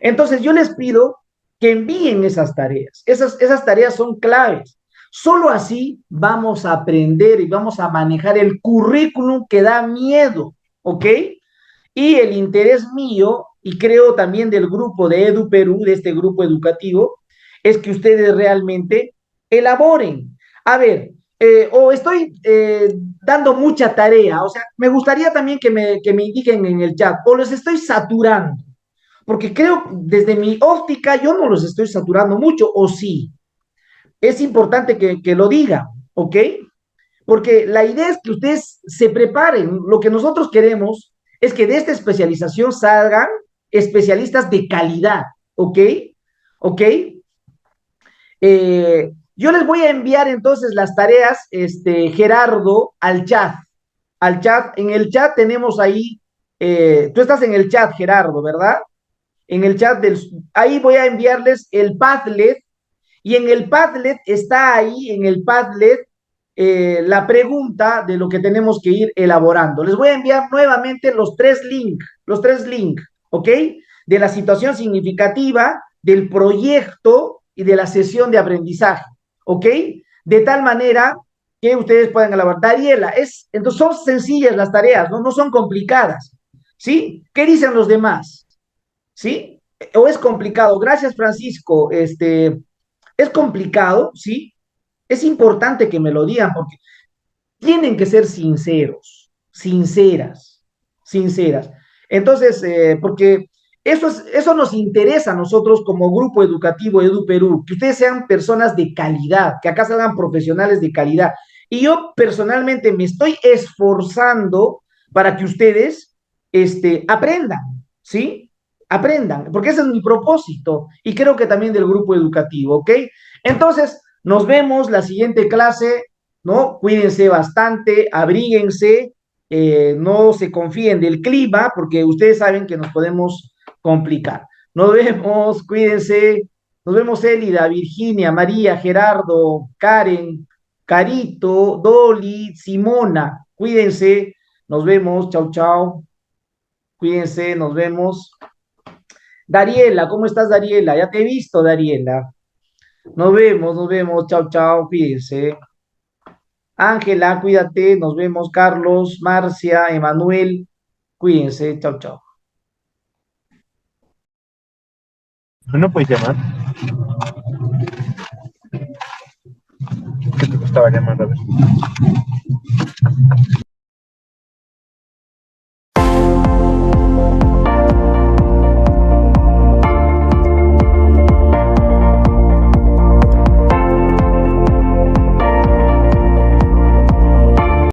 Speaker 1: Entonces yo les pido que envíen esas tareas. Esas tareas son claves. Solo así vamos a aprender y vamos a manejar el currículum que da miedo, ¿ok? Y el interés mío, y creo también del grupo de Edu Perú, de este grupo educativo, es que ustedes realmente elaboren. A ver, o estoy dando mucha tarea, o sea, me gustaría también que me indiquen en el chat, o los estoy saturando, porque creo, desde mi óptica, yo no los estoy saturando mucho, o sí. es importante que lo digan, ¿ok? Porque la idea es que ustedes se preparen. Lo que nosotros queremos es que de esta especialización salgan especialistas de calidad, ¿ok? ¿Ok? Yo les voy a enviar entonces las tareas, Gerardo, al chat. Al chat. En el chat tenemos ahí, tú estás en el chat, Gerardo, ¿verdad? En el chat ahí voy a enviarles el Padlet, y en el Padlet está ahí, en el Padlet, la pregunta de lo que tenemos que ir elaborando. Les voy a enviar nuevamente los tres links, ¿ok? De la situación significativa, del proyecto y de la sesión de aprendizaje, ¿ok? De tal manera que ustedes puedan elaborar. Dariela, entonces son sencillas las tareas, ¿no? No son complicadas, ¿sí? ¿Qué dicen los demás? ¿Sí? ¿O es complicado? Gracias, Francisco. Es complicado, ¿sí? Es importante que me lo digan porque tienen que ser sinceros, sinceras, sinceras. Entonces, porque eso nos interesa a nosotros como grupo educativo Edu Perú, que ustedes sean personas de calidad, que acá salgan profesionales de calidad. Y yo personalmente me estoy esforzando para que ustedes aprendan, ¿sí? Aprendan, porque ese es mi propósito y creo que también del grupo educativo, ¿ok? Entonces, nos vemos la siguiente clase, ¿no? Cuídense bastante, abríguense, no se confíen del clima, porque ustedes saben que nos podemos complicar. Nos vemos, cuídense, nos vemos Elida, Virginia, María, Gerardo, Karen, Carito, Dolly, Simona, cuídense, nos vemos, chau, chau, cuídense, nos vemos. Dariela, ¿cómo estás, Dariela? Ya te he visto, Dariela. Nos vemos, chau, chau, cuídense. Ángela, cuídate, nos vemos, Carlos, Marcia, Emanuel, cuídense, chau, chau.
Speaker 2: ¿No puedes llamar? ¿Qué te costaba llamar? A ver.